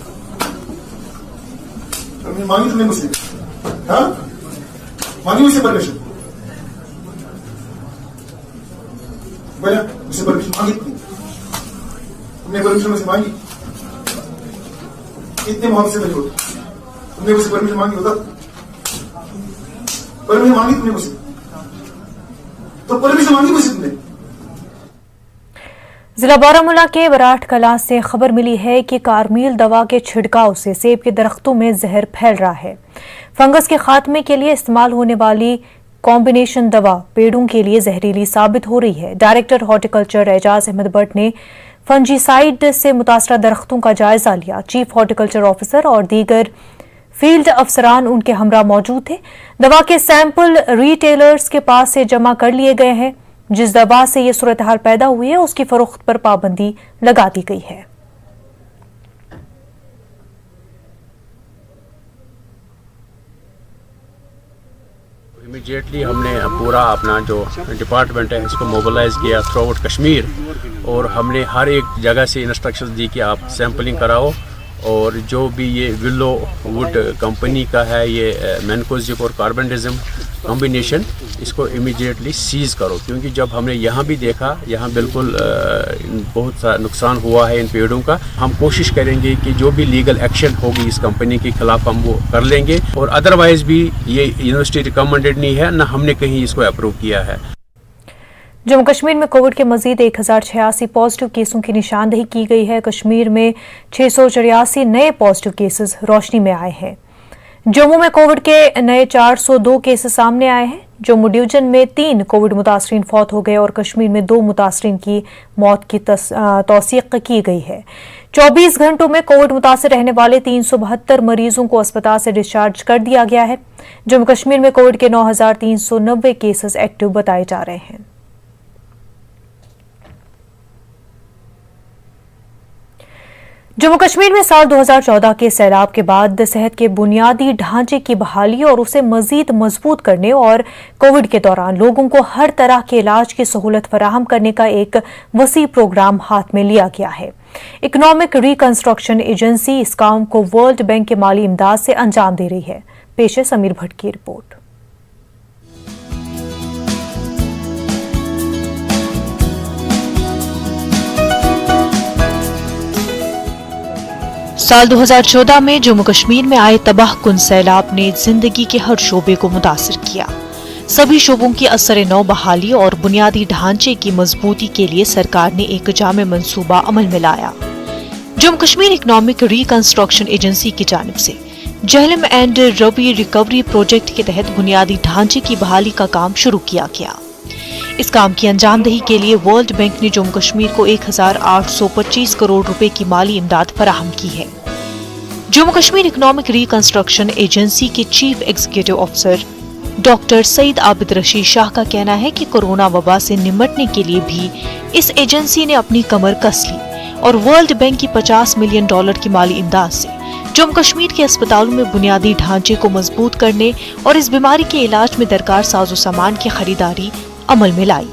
परमिशन मांगी तुमने मुझसे, हाँ मांगी मुझसे परमिशन, बोला मुझसे परमिशन मांगी तुमने परमिशन मुझसे मांगी, इतने माहौल से देखो, तुमने मुझसे परमिशन मांगी होता, परमिशन मांगी तुमने मुझसे, तो परमिशन मांगी मुझसे तुमने। ضلع بارامولہ کے براٹ کلاں سے خبر ملی ہے کہ کارمیل دوا کے چھڑکاؤ سے سیب کے درختوں میں زہر پھیل رہا ہے۔ فنگس کے خاتمے کے لیے استعمال ہونے والی کمبینیشن دوا پیڑوں کے لیے زہریلی ثابت ہو رہی ہے۔ ڈائریکٹر ہارٹیکلچر اعجاز احمد بٹ نے فنجی سائیڈ سے متاثرہ درختوں کا جائزہ لیا۔ چیف ہارٹیکلچر آفیسر اور دیگر فیلڈ افسران ان کے ہمراہ موجود تھے۔ دوا کے سیمپل ریٹیلرز کے پاس سے جمع کر لیے گئے ہیں۔ جس دوا سے یہ صورتحال پیدا ہوئی ہے اس کی فروخت پر پابندی لگا دی گئی ہے۔ امیڈیٹلی ہم نے پورا اپنا جو ڈپارٹمنٹ ہے اس کو موبلائز کیا تھرو آؤٹ کشمیر، اور ہم نے ہر ایک جگہ سے انسٹرکشنز دی کہ آپ سیمپلنگ کراؤ، اور جو بھی یہ ولو ووڈ کمپنی کا ہے یہ مینکوزب اور کاربنڈزم کمبینیشن، اس کو امیڈیٹلی سیز کرو، کیونکہ جب ہم نے یہاں بھی دیکھا یہاں بالکل بہت سا نقصان ہوا ہے ان پیڑوں کا۔ ہم کوشش کریں گے کہ جو بھی لیگل ایکشن ہوگی اس کمپنی کے خلاف ہم وہ کر لیں گے، اور ادروائز بھی یہ یونیورسٹی ریکمنڈڈ نہیں ہے، نہ ہم نے کہیں اس کو اپروو کیا ہے۔ جموں کشمیر میں کووڈ کے مزید 1086 پازیٹیو کیسوں کی نشاندہی کی گئی ہے۔ کشمیر میں 684 نئے پازیٹیو کیسز روشنی میں آئے ہیں۔ جموں میں کووڈ کے نئے 402 کیسز سامنے آئے ہیں۔ جموں ڈویژن میں 3 کووڈ متاثرین فوت ہو گئے اور کشمیر میں 2 متاثرین کی موت کی توثیق کی گئی ہے۔ 24 گھنٹوں میں کووڈ متاثر رہنے والے 372 مریضوں کو اسپتال سے ڈسچارج کر دیا گیا ہے۔ جموں کشمیر میں کووڈ کے 9390 کیسز ایکٹیو بتائے جا رہے ہیں۔ جموں کشمیر میں سال 2014 کے سیلاب کے بعد صحت کے بنیادی ڈھانچے کی بحالی اور اسے مزید مضبوط کرنے اور کووڈ کے دوران لوگوں کو ہر طرح کے علاج کی سہولت فراہم کرنے کا ایک وسیع پروگرام ہاتھ میں لیا گیا ہے۔ اکنامک ریکنسٹرکشن ایجنسی اس کام کو ورلڈ بینک کے مالی امداد سے انجام دے رہی ہے۔ پیش ہے سمیر بھٹ کی رپورٹ۔ سال 2014 میں جموں کشمیر میں آئے تباہ کن سیلاب نے زندگی کے ہر شعبے کو متاثر کیا۔ سبھی شعبوں کی اثر نو بحالی اور بنیادی ڈھانچے کی مضبوطی کے لیے سرکار نے ایک جامع منصوبہ عمل میں لایا۔ Jammu Kashmir economic reconstruction agency کی جانب سے Jhelum and Ravi recovery project کے تحت بنیادی ڈھانچے کی بحالی کا کام شروع کیا گیا۔ اس کام کی انجام دہی کے لیے ورلڈ بینک نے جموں کشمیر کو 1825 کروڑ روپے کی مالی امداد فراہم کی ہے۔ Jammu Kashmir economic reconstruction agency کے چیف ایگزیکٹو آفیسر ڈاکٹر سعید عابد رشید شاہ کا کہنا ہے کہ کورونا وبا سے نمٹنے کے لیے بھی اس ایجنسی نے اپنی کمر کس لی اور ورلڈ بینک کی $50 ملین کی مالی امداد سے جموں کشمیر کے اسپتالوں میں بنیادی ڈھانچے کو مضبوط کرنے اور اس بیماری کے علاج میں درکار ساز و سامان کی خریداری عمل میں لائی۔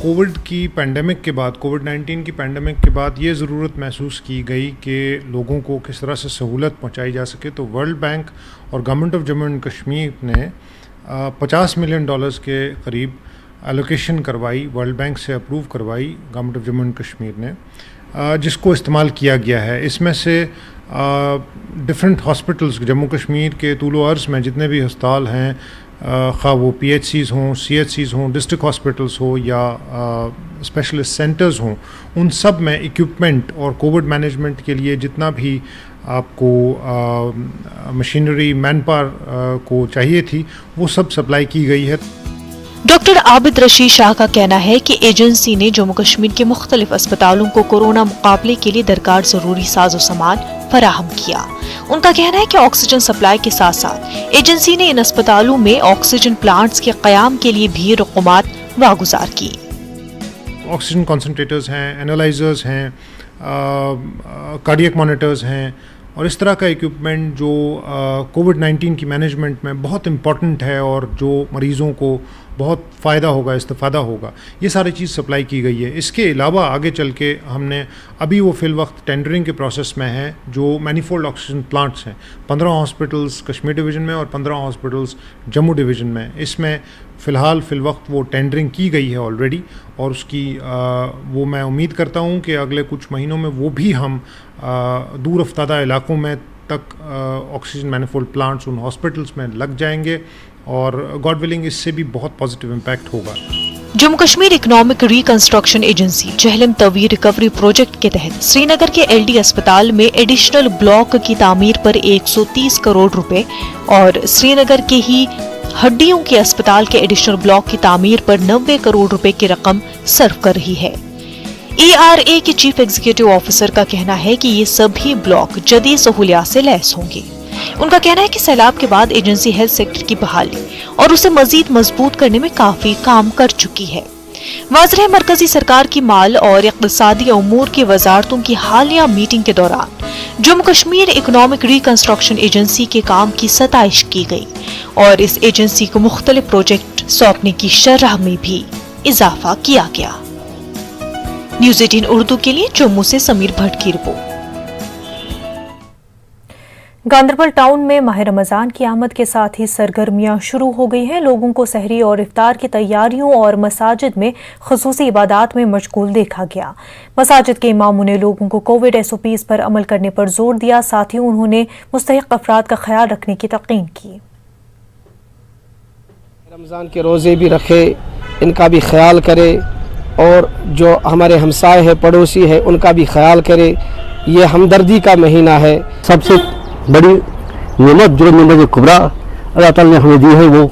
کووڈ کی پینڈیمک کے بعد کووڈ 19 کی پینڈیمک کے بعد یہ ضرورت محسوس کی گئی کہ لوگوں کو کس طرح سے سہولت پہنچائی جا سکے، تو ورلڈ بینک اور government of Jammu and Kashmir نے $50 ملین کے قریب الوکیشن کروائی، ورلڈ بینک سے اپروو کروائی government of Jammu and Kashmir نے، جس کو استعمال کیا گیا ہے۔ اس میں سے ڈفرینٹ ہاسپٹلس جموں کشمیر کے طول و عرض میں جتنے بھی ہسپتال ہیں، خواہ وہ PHCs ہوں، CHCs ہوں، ڈسٹرکٹ ہاسپٹلس ہوں یا اسپیشلسٹ سینٹرز ہوں، ان سب میں ایکوپمنٹ اور کووڈ مینجمنٹ کے لیے جتنا بھی آپ کو مشینری مین پاور کو چاہیے تھی وہ سب سپلائی کی گئی ہے۔ ڈاکٹر عابد رشید شاہ کا کہنا ہے کہ ایجنسی نے جموں کشمیر کے مختلف اسپتالوں کو کورونا مقابلے کے لیے درکار ضروری ساز و سامان فراہم کیا۔ ان کا کہنا ہے کہ آکسیجن سپلائی کے ساتھ ساتھ ایجنسی نے ان اسپتالوں میں آکسیجن پلانٹس کے قیام کے لیے بھی رقومات واگزار کی۔ آکسیجن کنسنٹریٹرز ہیں، اینالائزرز ہیں، کارڈیک مانیٹرز ہیں، اور اس طرح کا ایکوپمنٹ جو کووڈ 19 کی مینجمنٹ میں بہت امپورٹنٹ ہے اور جو مریضوں کو بہت فائدہ ہوگا، استفادہ ہوگا، یہ ساری چیز سپلائی کی گئی ہے۔ اس کے علاوہ آگے چل کے ہم نے ابھی وہ فی الوقت ٹینڈرنگ کے پروسیس میں ہے جو مینیفولڈ آکسیجن پلانٹس ہیں، 15 ہاسپٹلس کشمیر ڈویژن میں اور 15 ہاسپٹلس جموں ڈویژن میں، اس میں فی الوقت وہ ٹینڈرنگ کی گئی ہے آلریڈی، اور اس کی وہ میں امید کرتا ہوں کہ اگلے کچھ مہینوں میں وہ بھی ہم دور افتادہ علاقوں میں تک آکسیجن مینیفولڈ پلانٹس ان ہاسپٹلس میں لگ جائیں گے، اور گاڈ ولنگ اس سے بھی بہت پازیٹیو امپیکٹ ہوگا۔ Jammu Kashmir economic reconstruction agency Jhelum Tawi recovery project के तहत श्रीनगर के एलडी अस्पताल में एडिशनल ब्लॉक की तामीर पर 130 करोड़ रुपए और श्रीनगर के ही हड्डियों के अस्पताल के एडिशनल ब्लॉक की तामीर पर 90 करोड़ रुपए की रकम सर्व कर रही है। ERA के चीफ एग्जीक्यूटिव ऑफिसर का कहना है कि ये सभी ब्लॉक जदीद सहूलियात से लैस होंगे। उनका कहना है कि सैलाब के बाद एजेंसी हेल्थ सेक्टर की बहाली और उसे मजीद मजबूत करने में काफी काम कर चुकी है। वाज़ेह है, मरकजी सरकार की माल और इक़्तिसादी अमूर की वजारतों की हालिया मीटिंग के दौरान Jammu Kashmir economic reconstruction agency के काम की सताइश की गई और इस एजेंसी को मुख्तलिफ प्रोजेक्ट सौंपने की शरह में भी इजाफा किया गया। न्यूज़ 18 उर्दू के लिए जम्मू से समीर भट्ट की रिपोर्ट। गांदरबल टाउन में माह रमजान की आमद के साथ ही सरगर्मियां शुरू हो गई हैं। लोगों को सहरी और इफ्तार की तैयारियों और मसाजिद में खुसूसी इबादात में मशगूल देखा गया। मसाजिद के इमामों ने लोगों को कोविड SOPs पर अमल करने पर जोर दिया। साथ ही उन्होंने मुस्तहिक अफराद का ख्याल रखने की तलकीन की। रमज़ान के रोज़े भी रखे, इनका भी ख्याल करे और जो हमारे हमसाए हैं, पड़ोसी है, उनका भी ख्याल करे। ये हमदर्दी का महीना है। सबसे बड़ी नेमत जो नेमत कुबरा अल्लाह ताला ने हमें दी है, वो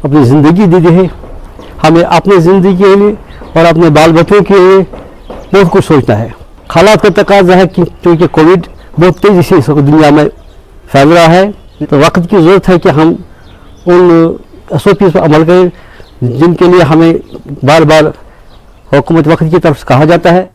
अपनी ज़िंदगी दी है। हमें अपनी ज़िंदगी के लिए और अपने बाल बच्चों के लिए बहुत कुछ सोचना है। हालात का तकाजा है कि क्योंकि कोविड बहुत तेज़ी से इस दुनिया में फैल रहा है, तो वक्त की ज़रूरत है कि हम उन SOPs पर अमल करें जिनके लिए हमें बार बार हुकूमत वक्त की तरफ से कहा जाता है।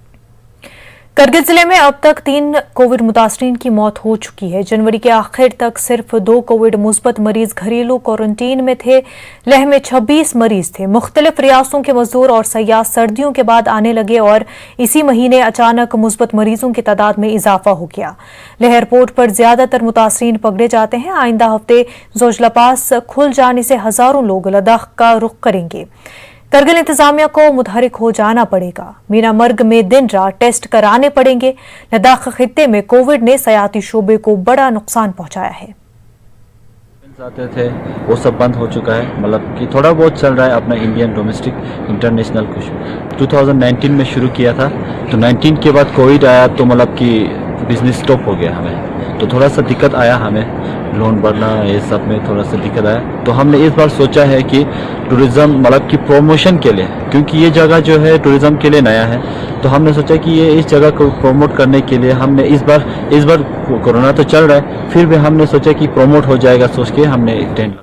करगिल जिले में अब तक 3 कोविड मुतासरीन की मौत हो चुकी है। जनवरी के आखिर तक सिर्फ 2 कोविड मुस्बत मरीज घरेलू क्वारंटीन में थे। लेह में 26 मरीज थे। मुख्तलिफ रियासतों के मजदूर और सयाह सर्दियों के बाद आने लगे और इसी महीने अचानक मुस्बत मरीजों की तादाद में इजाफा हो गया। लेह एयरपोर्ट पर ज्यादातर मुतासरीन पकड़े जाते हैं। आइंदा हफ्ते जोजिला पास खुल जाने से हजारों लोग लद्दाख का रुख करेंगे। करगिल इंतजामिया को मुतहरिक हो जाना पड़ेगा। मीना मर्ग में दिन रात टेस्ट कराने पड़ेंगे। लद्दाख खित्ते में कोविड ने सयाहती शोबे को बड़ा नुकसान पहुंचाया है। आते थे वो सब बंद हो चुका है, मतलब कि थोड़ा बहुत चल रहा है अपना इंडियन डोमेस्टिक इंटरनेशनल कुछ 2019 में शुरू किया था। तो 19 के बाद कोविड आया तो मतलब कि बिजनेस स्टॉप हो गया हमें, तो थोड़ा सा दिक्कत आया हमें, लोन भरना ये सब में थोड़ा सा दिक्कत आया। तो हमने इस बार सोचा है कि टूरिज़्म मतलब कि प्रमोशन के लिए, क्योंकि ये जगह जो है टूरिज़्म के लिए नया है, तो हमने सोचा कि ये इस जगह को प्रमोट करने के लिए हमने इस बार कोरोना तो चल रहा है, फिर भी हमने सोचा कि प्रमोट हो जाएगा सोच के हमने एक टेंट।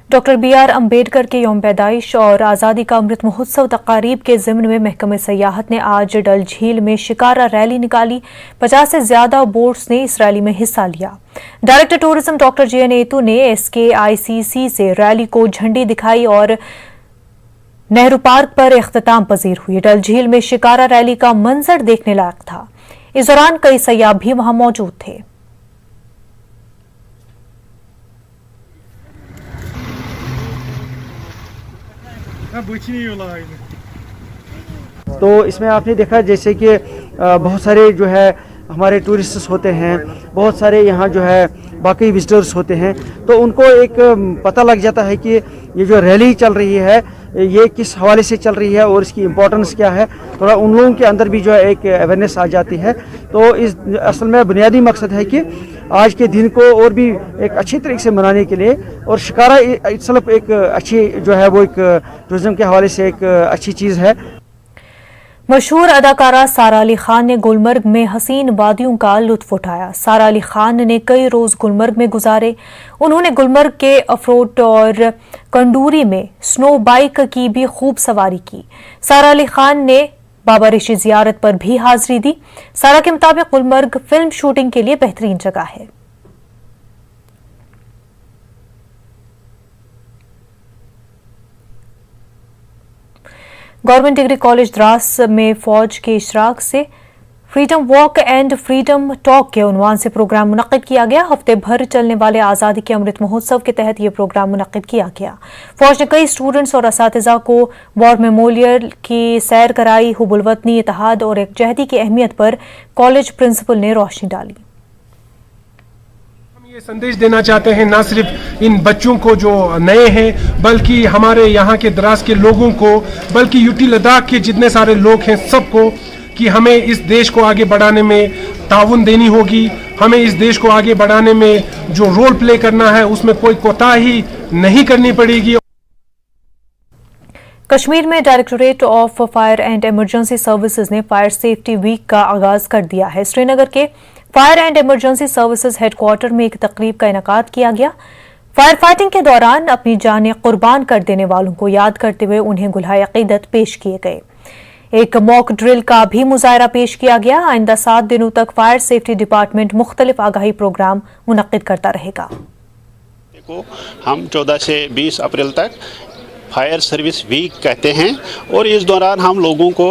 डॉक्टर BR अम्बेडकर के यौम पैदाइश और आज़ादी का अमृत महोत्सव तकारीब के ज़िम्न में महकमे सयाहत ने आज डल झील में शिकारा रैली निकाली। 50 से ज्यादा बोट्स ने इस रैली में हिस्सा लिया। डायरेक्टर टूरिज्म डॉक्टर JN एतू ने SKICC से रैली को झंडी दिखाई और नेहरू पार्क पर इख्तिताम पजीर हुई। डल झील में शिकारा रैली का मंजर देखने लायक था। इस दौरान कई सयाह भी वहां मौजूद थे। तो इसमें आपने देखा जैसे कि बहुत सारे जो है हमारे टूरिस्ट्स होते हैं, बहुत सारे यहाँ जो है बाकी विजिटर्स होते हैं, तो उनको एक पता लग जाता है कि ये जो रैली चल रही है ये किस हवाले से चल रही है और इसकी इम्पोर्टेंस क्या है। थोड़ा उन लोगों के अंदर भी जो है एक अवेयरनेस आ जाती है। तो इस असल में बुनियादी मकसद है कि आज के दिन को और भी एक अच्छी तरीके से मनाने के लिए, और शिकारा इट्सेल्फ एक अच्छी जो है वो एक टूरिज्म के हवाले से एक अच्छी चीज़ है। मशहूर अदाकारा सारा अली खान ने गुलमर्ग में हसीन वादियों का लुत्फ उठाया। सारा अली खान ने कई रोज गुलमर्ग में गुजारे। उन्होंने गुलमर्ग के अफरोट और कंडूरी में स्नो बाइक की भी खूब सवारी की। सारा अली खान ने बाबा ऋषि जियारत पर भी हाजिरी दी। सारा के मुताबिक गुलमर्ग फिल्म शूटिंग के लिए बेहतरीन जगह है। गवर्नमेंट डिग्री कॉलेज द्रास में फौज के इशराक से freedom walk and freedom talk के उन्वान से प्रोग्राम मुनक्किद किया गया। हफ्ते भर चलने वाले आज़ादी के अमृत महोत्सव के तहत ये प्रोग्राम मुनक्किद किया गया। फौज ने कई स्टूडेंट्स और असातिज़ा को वॉर मेमोरियल की सैर कराई। हुब्बुल वतनी, इत्तेहाद और एकजहती की अहमियत पर कॉलेज प्रिंसिपल ने रोशनी डाली। ये संदेश देना चाहते हैं, ना सिर्फ इन बच्चों को जो नए हैं, बल्कि हमारे यहाँ के द्रास के लोगों को, बल्कि यूटी लद्दाख के जितने सारे लोग हैं सबको, कि हमें इस देश को आगे बढ़ाने में ताउन देनी होगी। हमें इस देश को आगे बढ़ाने में जो रोल प्ले करना है उसमें कोई कोताही नहीं करनी पड़ेगी। कश्मीर में directorate of fire and emergency services ने फायर सेफ्टी वीक का आगाज कर दिया है। श्रीनगर के fire and emergency services headquarter में एक तकरीब का इनेकाद किया गया। फायर फाइटिंग के दौरान अपनी जानें कुर्बान कर देने वालों को याद करते हुए उन्हें गुलाए अकीदत पेश किए गए। एक मॉक ड्रिल का भी मुजाहरा पेश किया गया। आइंदा 7 दिनों तक फायर सेफ्टी डिपार्टमेंट मुख्तलिफ आगाही प्रोग्राम मुनक्किद करता रहेगा। हम 14 से 20 अप्रैल तक फायर सर्विस वीक कहते हैं और इस दौरान हम लोगों को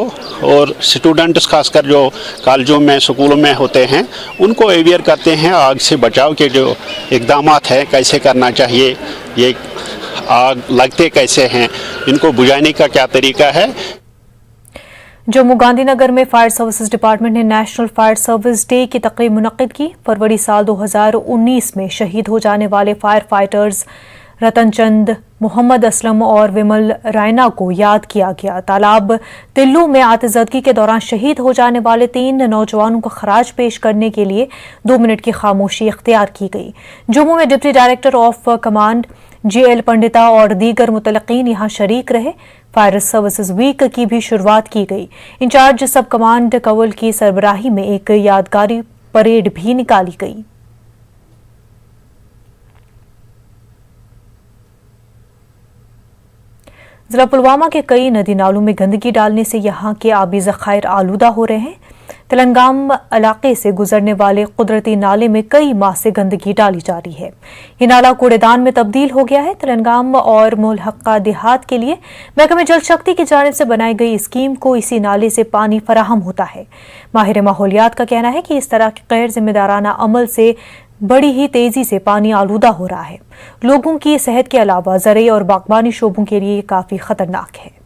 और स्टूडेंट्स खासकर जो कॉलेजों में स्कूलों में होते हैं उनको अवेयर करते हैं आग से बचाव के जो इक़दामात हैं कैसे करना चाहिए, ये आग लगते कैसे हैं, इनको बुझाने का क्या तरीका है। जम्मू गांधीनगर में फायर सर्विसेज डिपार्टमेंट ने नेशनल फायर सर्विस डे की तकरीब मुनक्किद की। फरवरी साल 2019 में शहीद हो जाने वाले फायर फाइटर्स रतन चंद, मोहम्मद असलम और विमल रायना को याद किया गया। तालाब तिल्लू में आतिशज़दगी के दौरान शहीद हो जाने वाले 3 नौजवानों को खराज पेश करने के लिए 2 मिनट की खामोशी इख्तियार की गई। जम्मू में deputy director of command JL Pandita और दीगर मुतलकीन यहाँ शरीक रहे। फायर सर्विसेज वीक की भी शुरुआत की गई। इंचार्ज सब कमांड कंवल की सरबराही में एक यादगारी परेड भी निकाली गई। जिला पुलवामा के कई नदी नालों में गंदगी डालने से यहाँ के आबी ज़खायर आलूदा हो रहे हैं। तेलंगाम इलाके से गुजरने वाले कुदरती नाले में कई माह से गंदगी डाली जा रही है। ये नाला कूड़ेदान में तब्दील हो गया है। तेलंगाम और मुल्हक्का देहात के लिए महकमे जल शक्ति की जानिब से बनाई गई स्कीम को इसी नाले से पानी फराहम होता है। माहिर माहौलियात का कहना है कि इस तरह के गैर जिम्मेदाराना अमल से बड़ी ही तेजी से पानी आलूदा हो रहा है। लोगों की सेहत के अलावा ज़राई और बागबानी शोबों के लिए काफी खतरनाक है।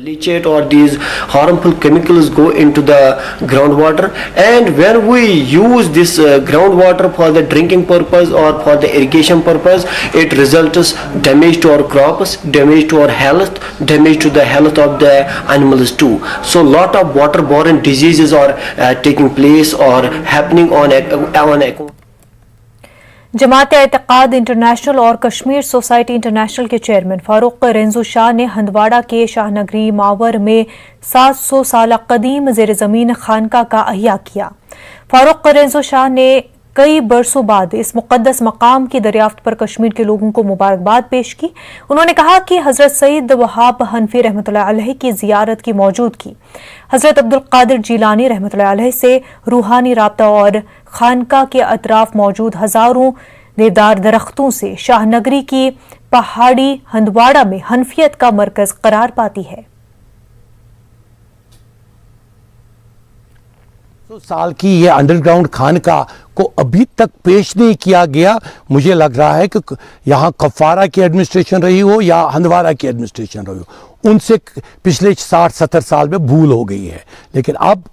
Leachate or these harmful chemicals go into the groundwater, and when we use this groundwater for the drinking purpose or for the irrigation purpose, it results damage to our crops, damage to our health, damage to the health of the animals too. So lot of waterborne diseases are taking place or happening on Jamaat-e-Ittehad international और Kashmir society international के chairman Farooq Renzu Shah ने हंदवाड़ा के शाहनगरी मावर में 700 साल कदीम ज़ेर ज़मीन खानका का अहिया किया। फारूक रेंजो शाह ने कई बरसों बाद इस मुक़द्दस मकाम की दरियाफ्त पर कश्मीर के लोगों को मुबारकबाद पेश की। उन्होंने कहा कि हज़रत सईद वहाब हनफी रहमतुल्लाह अलैह की ज़ियारत की मौजूदगी हज़रत अब्दुल कादिर जीलानी रहमतुल्लाह अलैह से रूहानी राब्ता और खानका के अतराफ मौजूद हज़ारों देवदार दरख्तों से शाहनगरी की पहाड़ी हंदवाड़ा में हनफियत का मरकज करार पाती है। साल की ये अंडरग्राउंड खानका को अभी तक पेश नहीं किया गया। मुझे लग रहा है कि यहाँ कफारा की एडमिनिस्ट्रेशन रही हो या हंदवारा की एडमिनिस्ट्रेशन रही हो, उनसे पिछले 60-70 साल में भूल हो गई है। लेकिन अब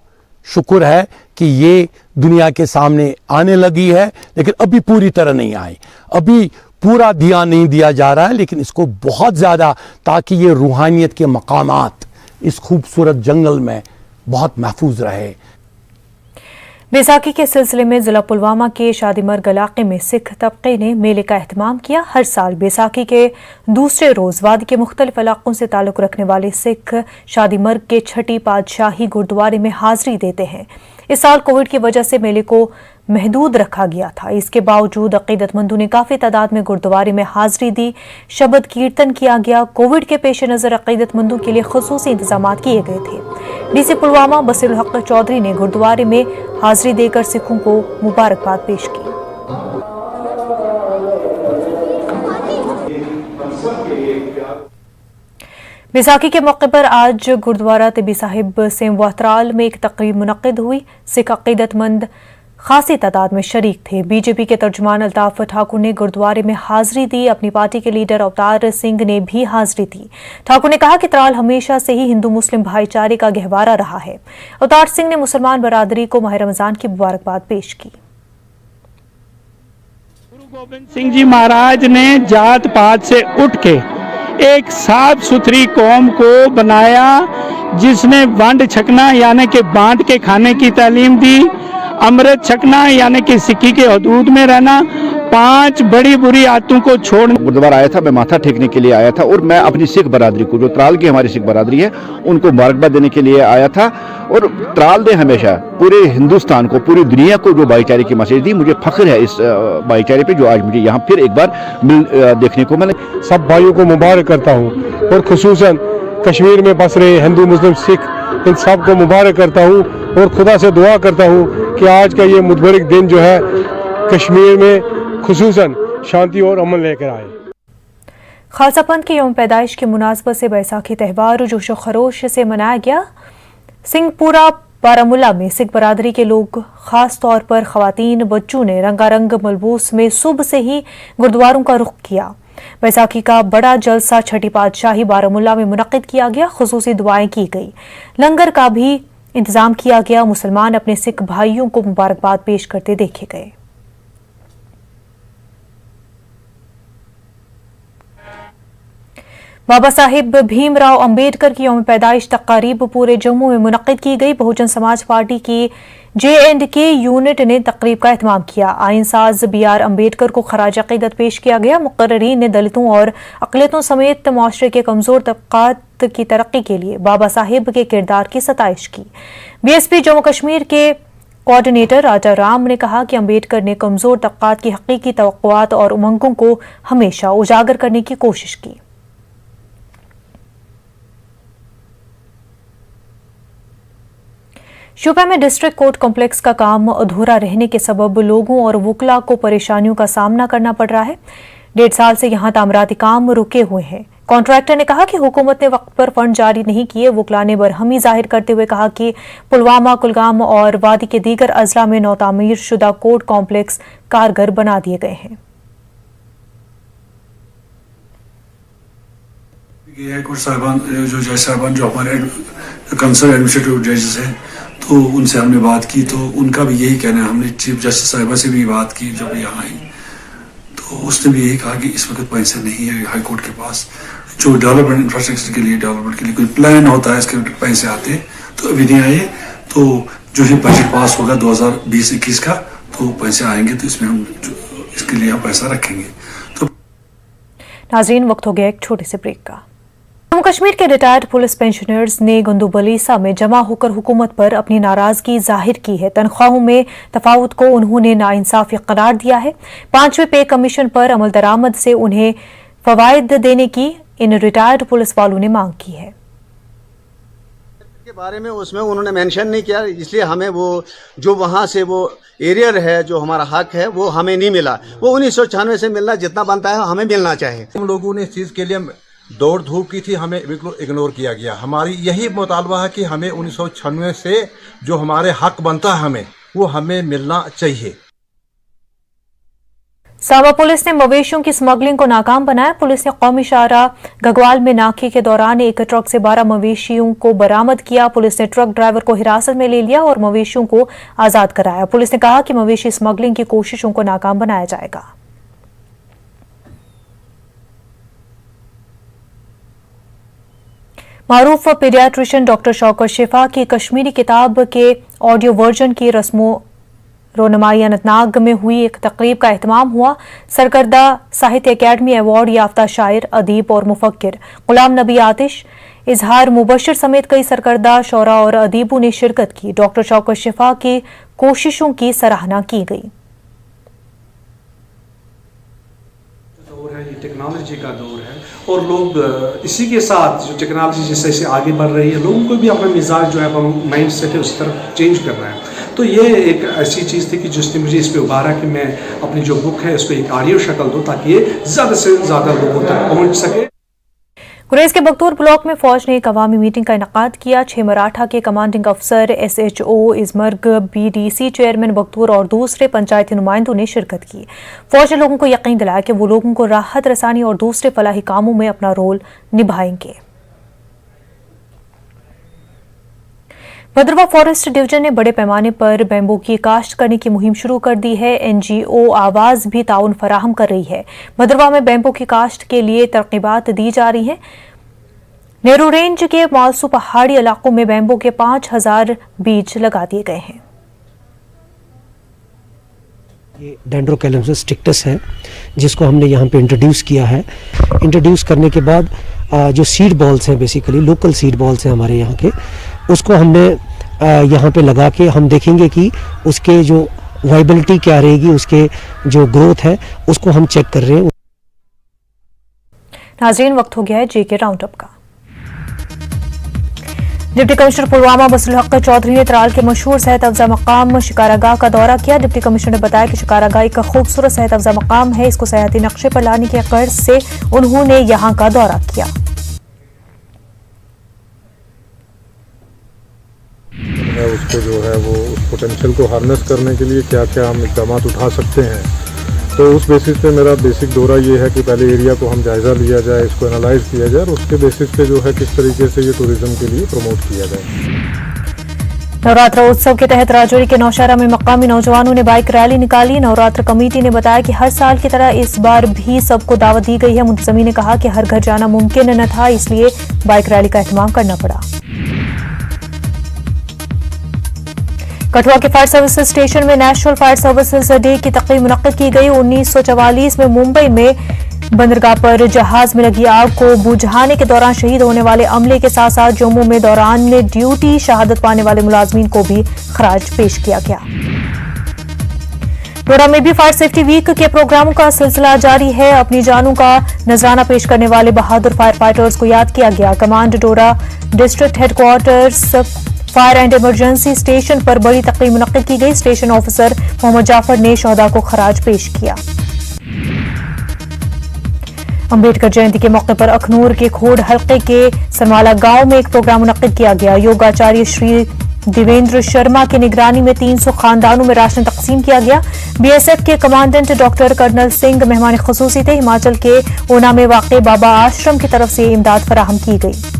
शुक्र है कि ये दुनिया के सामने आने लगी है, लेकिन अभी पूरी तरह नहीं आई। अभी पूरा ध्यान नहीं दिया जा रहा है, लेकिन इसको बहुत ज़्यादा, ताकि ये रूहानियत के मकामात इस खूबसूरत जंगल में बहुत महफूज रहे। बैसाखी के सिलसिले में जिला पुलवामा के शादीमर्ग इलाके में सिख तबके ने मेले का एहतमाम किया। हर साल बैसाखी के दूसरे रोज़ वादी के मुख्तलिफ इलाकों से ताल्लुक़ रखने वाले सिख शादीमर्ग के छठी पातशाही गुरुद्वारे में हाजिरी देते हैं। इस साल कोविड की वजह से मेले को महदूद रखा गया था। इसके बावजूद अकीदतमंदों ने काफ़ी तादाद में गुरुद्वारे में हाजिरी दी, शबद कीर्तन किया गया। कोविड के पेश नज़र अकीदतमंदों के लिए खुसूसी इंतजाम किए गए थे। DC पुलवामा बसीरुल हक चौधरी ने गुरुद्वारे में हाजिरी देकर सिखों को मुबारकबाद पेश की। बैसाखी के मौके पर आज गुरुद्वारा तिब्बी साहिब सेमवातराल में एक तकरीब मुनक्किद हुई। सिख अकीदतमंद खासी तादाद में शरीक थे। बीजेपी के तर्जुमान अल्ताफ ठाकुर ने गुरुद्वारे में हाजिरी दी। अपनी पार्टी के लीडर अवतार सिंह ने भी हाजिरी दी। ठाकुर ने कहा कि त्राल हमेशा से ही हिंदू मुस्लिम भाईचारे का गहवारा रहा है। अवतार सिंह ने मुसलमान बरादरी को माह रमजान की मुबारकबाद पेश की। गुरु गोविंद सिंह जी महाराज ने जात पात से उठ के एक साफ सुथरी कौम को बनाया, जिसने वंड छकना यानी कि बांट के खाने की तालीम दी, अमृत छकना यानी कि सिक्की के हदूद में रहना, 5 बड़ी बुरी आदतों को छोड़ना। गुरुद्वारा आया था, मैं माथा टेकने के लिए आया था और मैं अपनी सिख बरादरी को, जो त्राल की हमारी सिख बरादरी है, उनको मुबारकबाद देने के लिए आया था। और त्राल ने हमेशा पूरे हिंदुस्तान को, पूरी दुनिया को जो भाईचारे की मैसेज दी, मुझे फख्र है इस भाईचारे पे जो आज मुझे यहाँ फिर एक बार देखने को मिला। सब भाइयों को मुबारक करता हूँ और खुसूसन कश्मीर में बस रहे हिंदू मुस्लिम सिख, इन सब को मुबारक करता हूँ और खुदा से दुआ करता हूँ कि आज का ये मुबारक दिन जो है कश्मीर में खुसूसन शांति और अमन लेकर आए। खालसा पंथ के यौम पैदाइश की मुनासबत से बैसाखी त्यौहार जोशो खरोश से मनाया गया। सिंहपुरा बारामुल्ला में सिख बरादरी के लोग, खास तौर पर खवातीन बच्चों ने रंगारंग मलबूस में सुबह से ही गुरुद्वारों का रुख किया। बैसाखी का बड़ा जलसा छठी पातशाही बारामुल्ला में मुनक्किद किया गया। खुसूसी दुआएं की गई, लंगर का भी इंतजाम किया गया। मुसलमान अपने सिख भाइयों को मुबारकबाद पेश करते देखे गए। बाबा साहिब भीमराव अंबेडकर की यौम पैदाइश तकारीब पूरे जम्मू में मुनक्किद की गई। बहुजन समाज पार्टी की J&K यूनिट ने तकरीब का एहतमाम किया। आइन साज BR अंबेडकर को खराज अकीदत पेश किया गया। मुकर्ररीन ने दलितों और अक़लियतों समेत माशरे के कमजोर तबक़ात की तरक्की के लिए बाबा साहिब के किरदार की सताइश की। BSP जम्मू कश्मीर के कोऑर्डिनेटर राजा राम ने कहा कि अंबेडकर ने कमजोर तबक़ात की हकीकी तवक्कुआत और उमंगों को हमेशा उजागर करने की कोशिश की। शोपियां में डिस्ट्रिक्ट कोर्ट कॉम्प्लेक्स का काम अधूरा रहने के सबब लोगों और वुकला को परेशानियों का सामना करना पड़ रहा है। 1.5 साल से यहां तामीराती काम रुके हुए हैं। कॉन्ट्रैक्टर ने कहा कि हुकूमत ने वक्त पर फंड जारी नहीं किए। वुकला ने बरहमी जाहिर करते हुए कहा कि पुलवामा, कुलगाम और वादी के दीगर अजला में नौतामीर शुदा कोर्ट कॉम्प्लेक्स कारगर बना दिए गए हैं। कोर्ट साहिबान जो जज साहिबान जो हमारे कंसर्न एडमिनिस्ट्रेटिव जजेस हैं, तो उनसे हमने बात की, तो उनका भी यही कहना है। हमने चीफ जस्टिस साहिबा से भी बात की जब यहाँ आई, तो उसने भी यही कहा कि इस वक्त पैसे नहीं है हाई कोर्ट के पास। जो डेवलपमेंट इंफ्रास्ट्रक्चर के लिए, डेवलपमेंट के लिए कोई प्लान होता है, इसके पैसे आते तो अभी नहीं आए। तो जो ही बजट पास होगा 2020-21 का, तो पैसे आएंगे, तो इसमें हम इसके लिए हम पैसा रखेंगे। तो नाज़रीन, वक्त हो गया एक छोटे से ब्रेक का। जम्मू कश्मीर के रिटायर्ड पुलिस पेंशनर्स ने गंदुबलीसा में जमा होकर हुकूमत पर अपनी नाराजगी जाहिर की है। तनख्वाहों में तफावत को उन्होंने नाइंसाफी करार दिया है। 5वें पे कमीशन पर अमल दरामद से उन्हें फवायद देने की इन रिटायर्ड पुलिस वालों ने मांग की है। के बारे में उसमें उन्होंने मेंशन नहीं किया, इसलिए हमें वो जो वहाँ से वो एरियर है, जो हमारा हक है, वो हमें नहीं मिला। वो 1996 से मिलना जितना बनता है हमें मिलना चाहिए। हम लोगों ने इस चीज़ के लिए दौड़ धूप की थी, हमें बिल्कुल इग्नोर किया गया। हमारी यही मुतालबा है कि हमें 1996 से जो हमारे हक बनता है हमें, वो हमें मिलना चाहिए। सावा पुलिस ने मवेशियों की स्मगलिंग को नाकाम बनाया। पुलिस ने कौमी शाहरा गगवाल में नाके के दौरान एक ट्रक से 12 मवेशियों को बरामद किया। पुलिस ने ट्रक ड्राइवर को हिरासत में ले लिया और मवेशियों को आजाद कराया। पुलिस ने कहा कि मवेशी स्मगलिंग की कोशिशों को नाकाम बनाया जाएगा। मारूफ पीडियाट्रिशियन डॉक्टर शौकत शिफा की कश्मीरी किताब के ऑडियो वर्जन की रस्मो रोनमाई अनंतनाग में हुई एक तकरीब का एहतमाम हुआ। सरकर्दा साहित्य अकेडमी अवार्ड याफ्ता शायर, अदीब और मुफक्किर गुलाम नबी आतिश, इजहार मुबशर समेत कई सरकर्दा शौरा और अदीबों ने शिरकत की। डॉक्टर शौकत शिफा की कोशिशों की सराहना की गई। टेक्नोलॉजी का दौर है और लोग इसी के साथ जो टेक्नोलॉजी जैसे जैसे आगे बढ़ रही है, लोगों को भी अपना मिजाज जो है, अपना माइंड सेट है, उस तरफ चेंज करना है। तो ये एक ऐसी चीज़ थी कि जिसने मुझे इस पे उभारा कि मैं अपनी जो बुक है उसको एक ऑडियो शक्ल दूँ ताकि ये ज़्यादा से ज़्यादा लोगों तक पहुँच सके। गुरेज के बगतूर ब्लॉक में फौज ने एक अवामी मीटिंग का इनकाद किया। 6 मराठा के कमांडिंग अफसर SHO इजमर्ग, BDC चेयरमैन बगतूर और दूसरे पंचायती नुमाइंदों ने शिरकत की। फौज ने लोगों को यकीन दिलाया कि वो लोगों को राहत रसानी और दूसरे फलाही कामों में अपना रोल निभाएंगे। भद्रवाह फॉरेस्ट डिवीजन ने बड़े पैमाने पर बैम्बू की काश्त करने की मुहिम शुरू कर दी है। NGO आवाज भी ताउन फराहम कर रही है। भद्रवाह में बैम्बू की काश्त के लिए तरकीबात दी जा रही हैं। नेहरू रेंज के मालसू पहाड़ी इलाकों में बैम्बू के 5000 बीज लगा दिए गए हैं। ये डेंड्रोकैलेम्सस स्ट्रिक्टस है जिसको हमने यहाँ पे इंट्रोड्यूस किया है। इंट्रोड्यूस करने के बाद जो सीड बॉल्स हैं, बेसिकली लोकल सीड बॉल्स हैं हमारे यहाँ के, उसको हमने यहाँ पे लगा के हम देखेंगे कि उसके जो वाइबिलिटी क्या रहेगी, उसके जो ग्रोथ है उसको हम चेक कर रहे हैं। नाज़रीन, वक्त हो गया है JK राउंड अप का। डिप्टी कमिश्नर पुलवामा बसरुल हक चौधरी ने तराल के मशहूर सेहत अफजा मकाम शिकारागाह का दौरा किया। डिप्टी कमिश्नर ने बताया कि शिकारागाह एक खूबसूरत सेहत अफजा मकाम है। इसको सयाहती नक्शे पर लाने के गर्ज से उन्होंने यहाँ का दौरा किया। उसको जो है वो उस पोटेंशियल को हार्नेस करने के लिए क्या क्या हम इकदाम उठा सकते हैं, तो उस बेसिस पे मेरा बेसिक दौरा ये है कि पहले एरिया को हम जायज़ा लिया जाए, इसको एनालाइज किया जाए और उसके बेसिस पे जो है किस तरीके से ये टूरिज्म के लिए प्रमोट किया जाए। नवरात्र उत्सव के तहत राजौरी के नौशहरा में मकामी नौजवानों ने बाइक रैली निकाली। नवरात्र कमेटी ने बताया कि हर साल की तरह इस बार भी सबको दावत दी गई है। मुंतजमी ने कहा कि हर घर जाना मुमकिन न था, इसलिए बाइक रैली का एहतमाम करना पड़ा। कठुआ के फायर सर्विसेज स्टेशन में नेशनल फायर सर्विसेज डे की तकरीब मुनक्किद की गई। 1944 में मुंबई में बंदरगाह पर जहाज में लगी आग को बुझाने के दौरान शहीद होने वाले अमले के साथ साथ जम्मू में दौरान ड्यूटी शहादत पाने वाले मुलाजमीन को भी खराज पेश किया गया। डोडा में भी फायर सेफ्टी वीक के प्रोग्रामों का सिलसिला जारी है। अपनी जानों का नजराना पेश करने वाले बहादुर फायर फाइटर्स को याद किया गया। Command Doda district headquarters fire and emergency station पर बड़ी तकरीब मुनक्किद की गई। स्टेशन ऑफिसर मोहम्मद जाफर ने शोहदा को खराज पेश किया। अम्बेडकर जयंती के मौके पर अखनूर के खोड़ हल्के के सरमाला गांव में एक प्रोग्राम मुनक्किद किया गया। योगाचार्य श्री देवेंद्र शर्मा की निगरानी में 300 खानदानों में राशन तकसीम किया गया। BSF के कमांडेंट डॉक्टर कर्नल सिंह मेहमान खुसूसी थे। हिमाचल के ऊना में वाक़े बाबा आश्रम की तरफ से इमदाद फराहम की गई।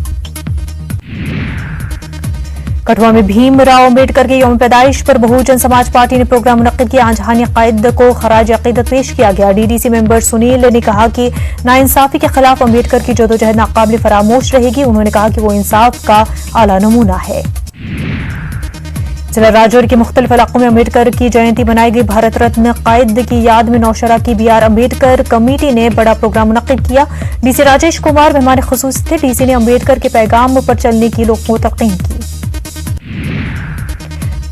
कठुआ में भीमराव अम्बेडकर के यौम पैदाइश पर बहुजन समाज पार्टी ने प्रोग्राम मुनक्किद किया। आंजहानी कायद को खराज अकीदत पेश किया गया। DDC मेंबर सुनील ने कहा कि नाइंसाफी के खिलाफ अम्बेडकर की जदोजहद नाकाबिल फरामोश रहेगी। उन्होंने कहा कि वो इंसाफ का आला नमूना है। जिला राजौरी के मुख्तलिफ इलाकों में अम्बेडकर की जयंती मनाई गई। भारत रत्न कायद की याद में नौशहरा की BR अम्बेडकर कमेटी ने बड़ा प्रोग्राम मुनक्किद किया। DC राजेश कुमार मेहमान खुसूसी थे। DC ने अम्बेडकर के पैगाम पर चलने की लोगों को तलकीन की।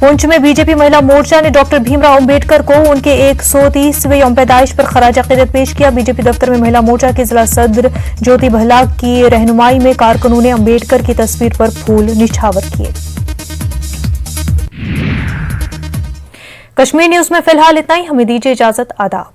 पुंछ में BJP महिला मोर्चा ने डॉक्टर भीमराव अम्बेडकर को उनके 130वें यौम पैदाइश पर खराज अकीदत पेश किया। BJP दफ्तर में महिला मोर्चा के जिला सदर ज्योति बहला की रहनुमाई में कारकुनों ने अम्बेडकर की तस्वीर पर फूल निछावर किए। कश्मीर न्यूज में फिलहाल इतना ही। हमें दीजिए इजाजत। आदाब।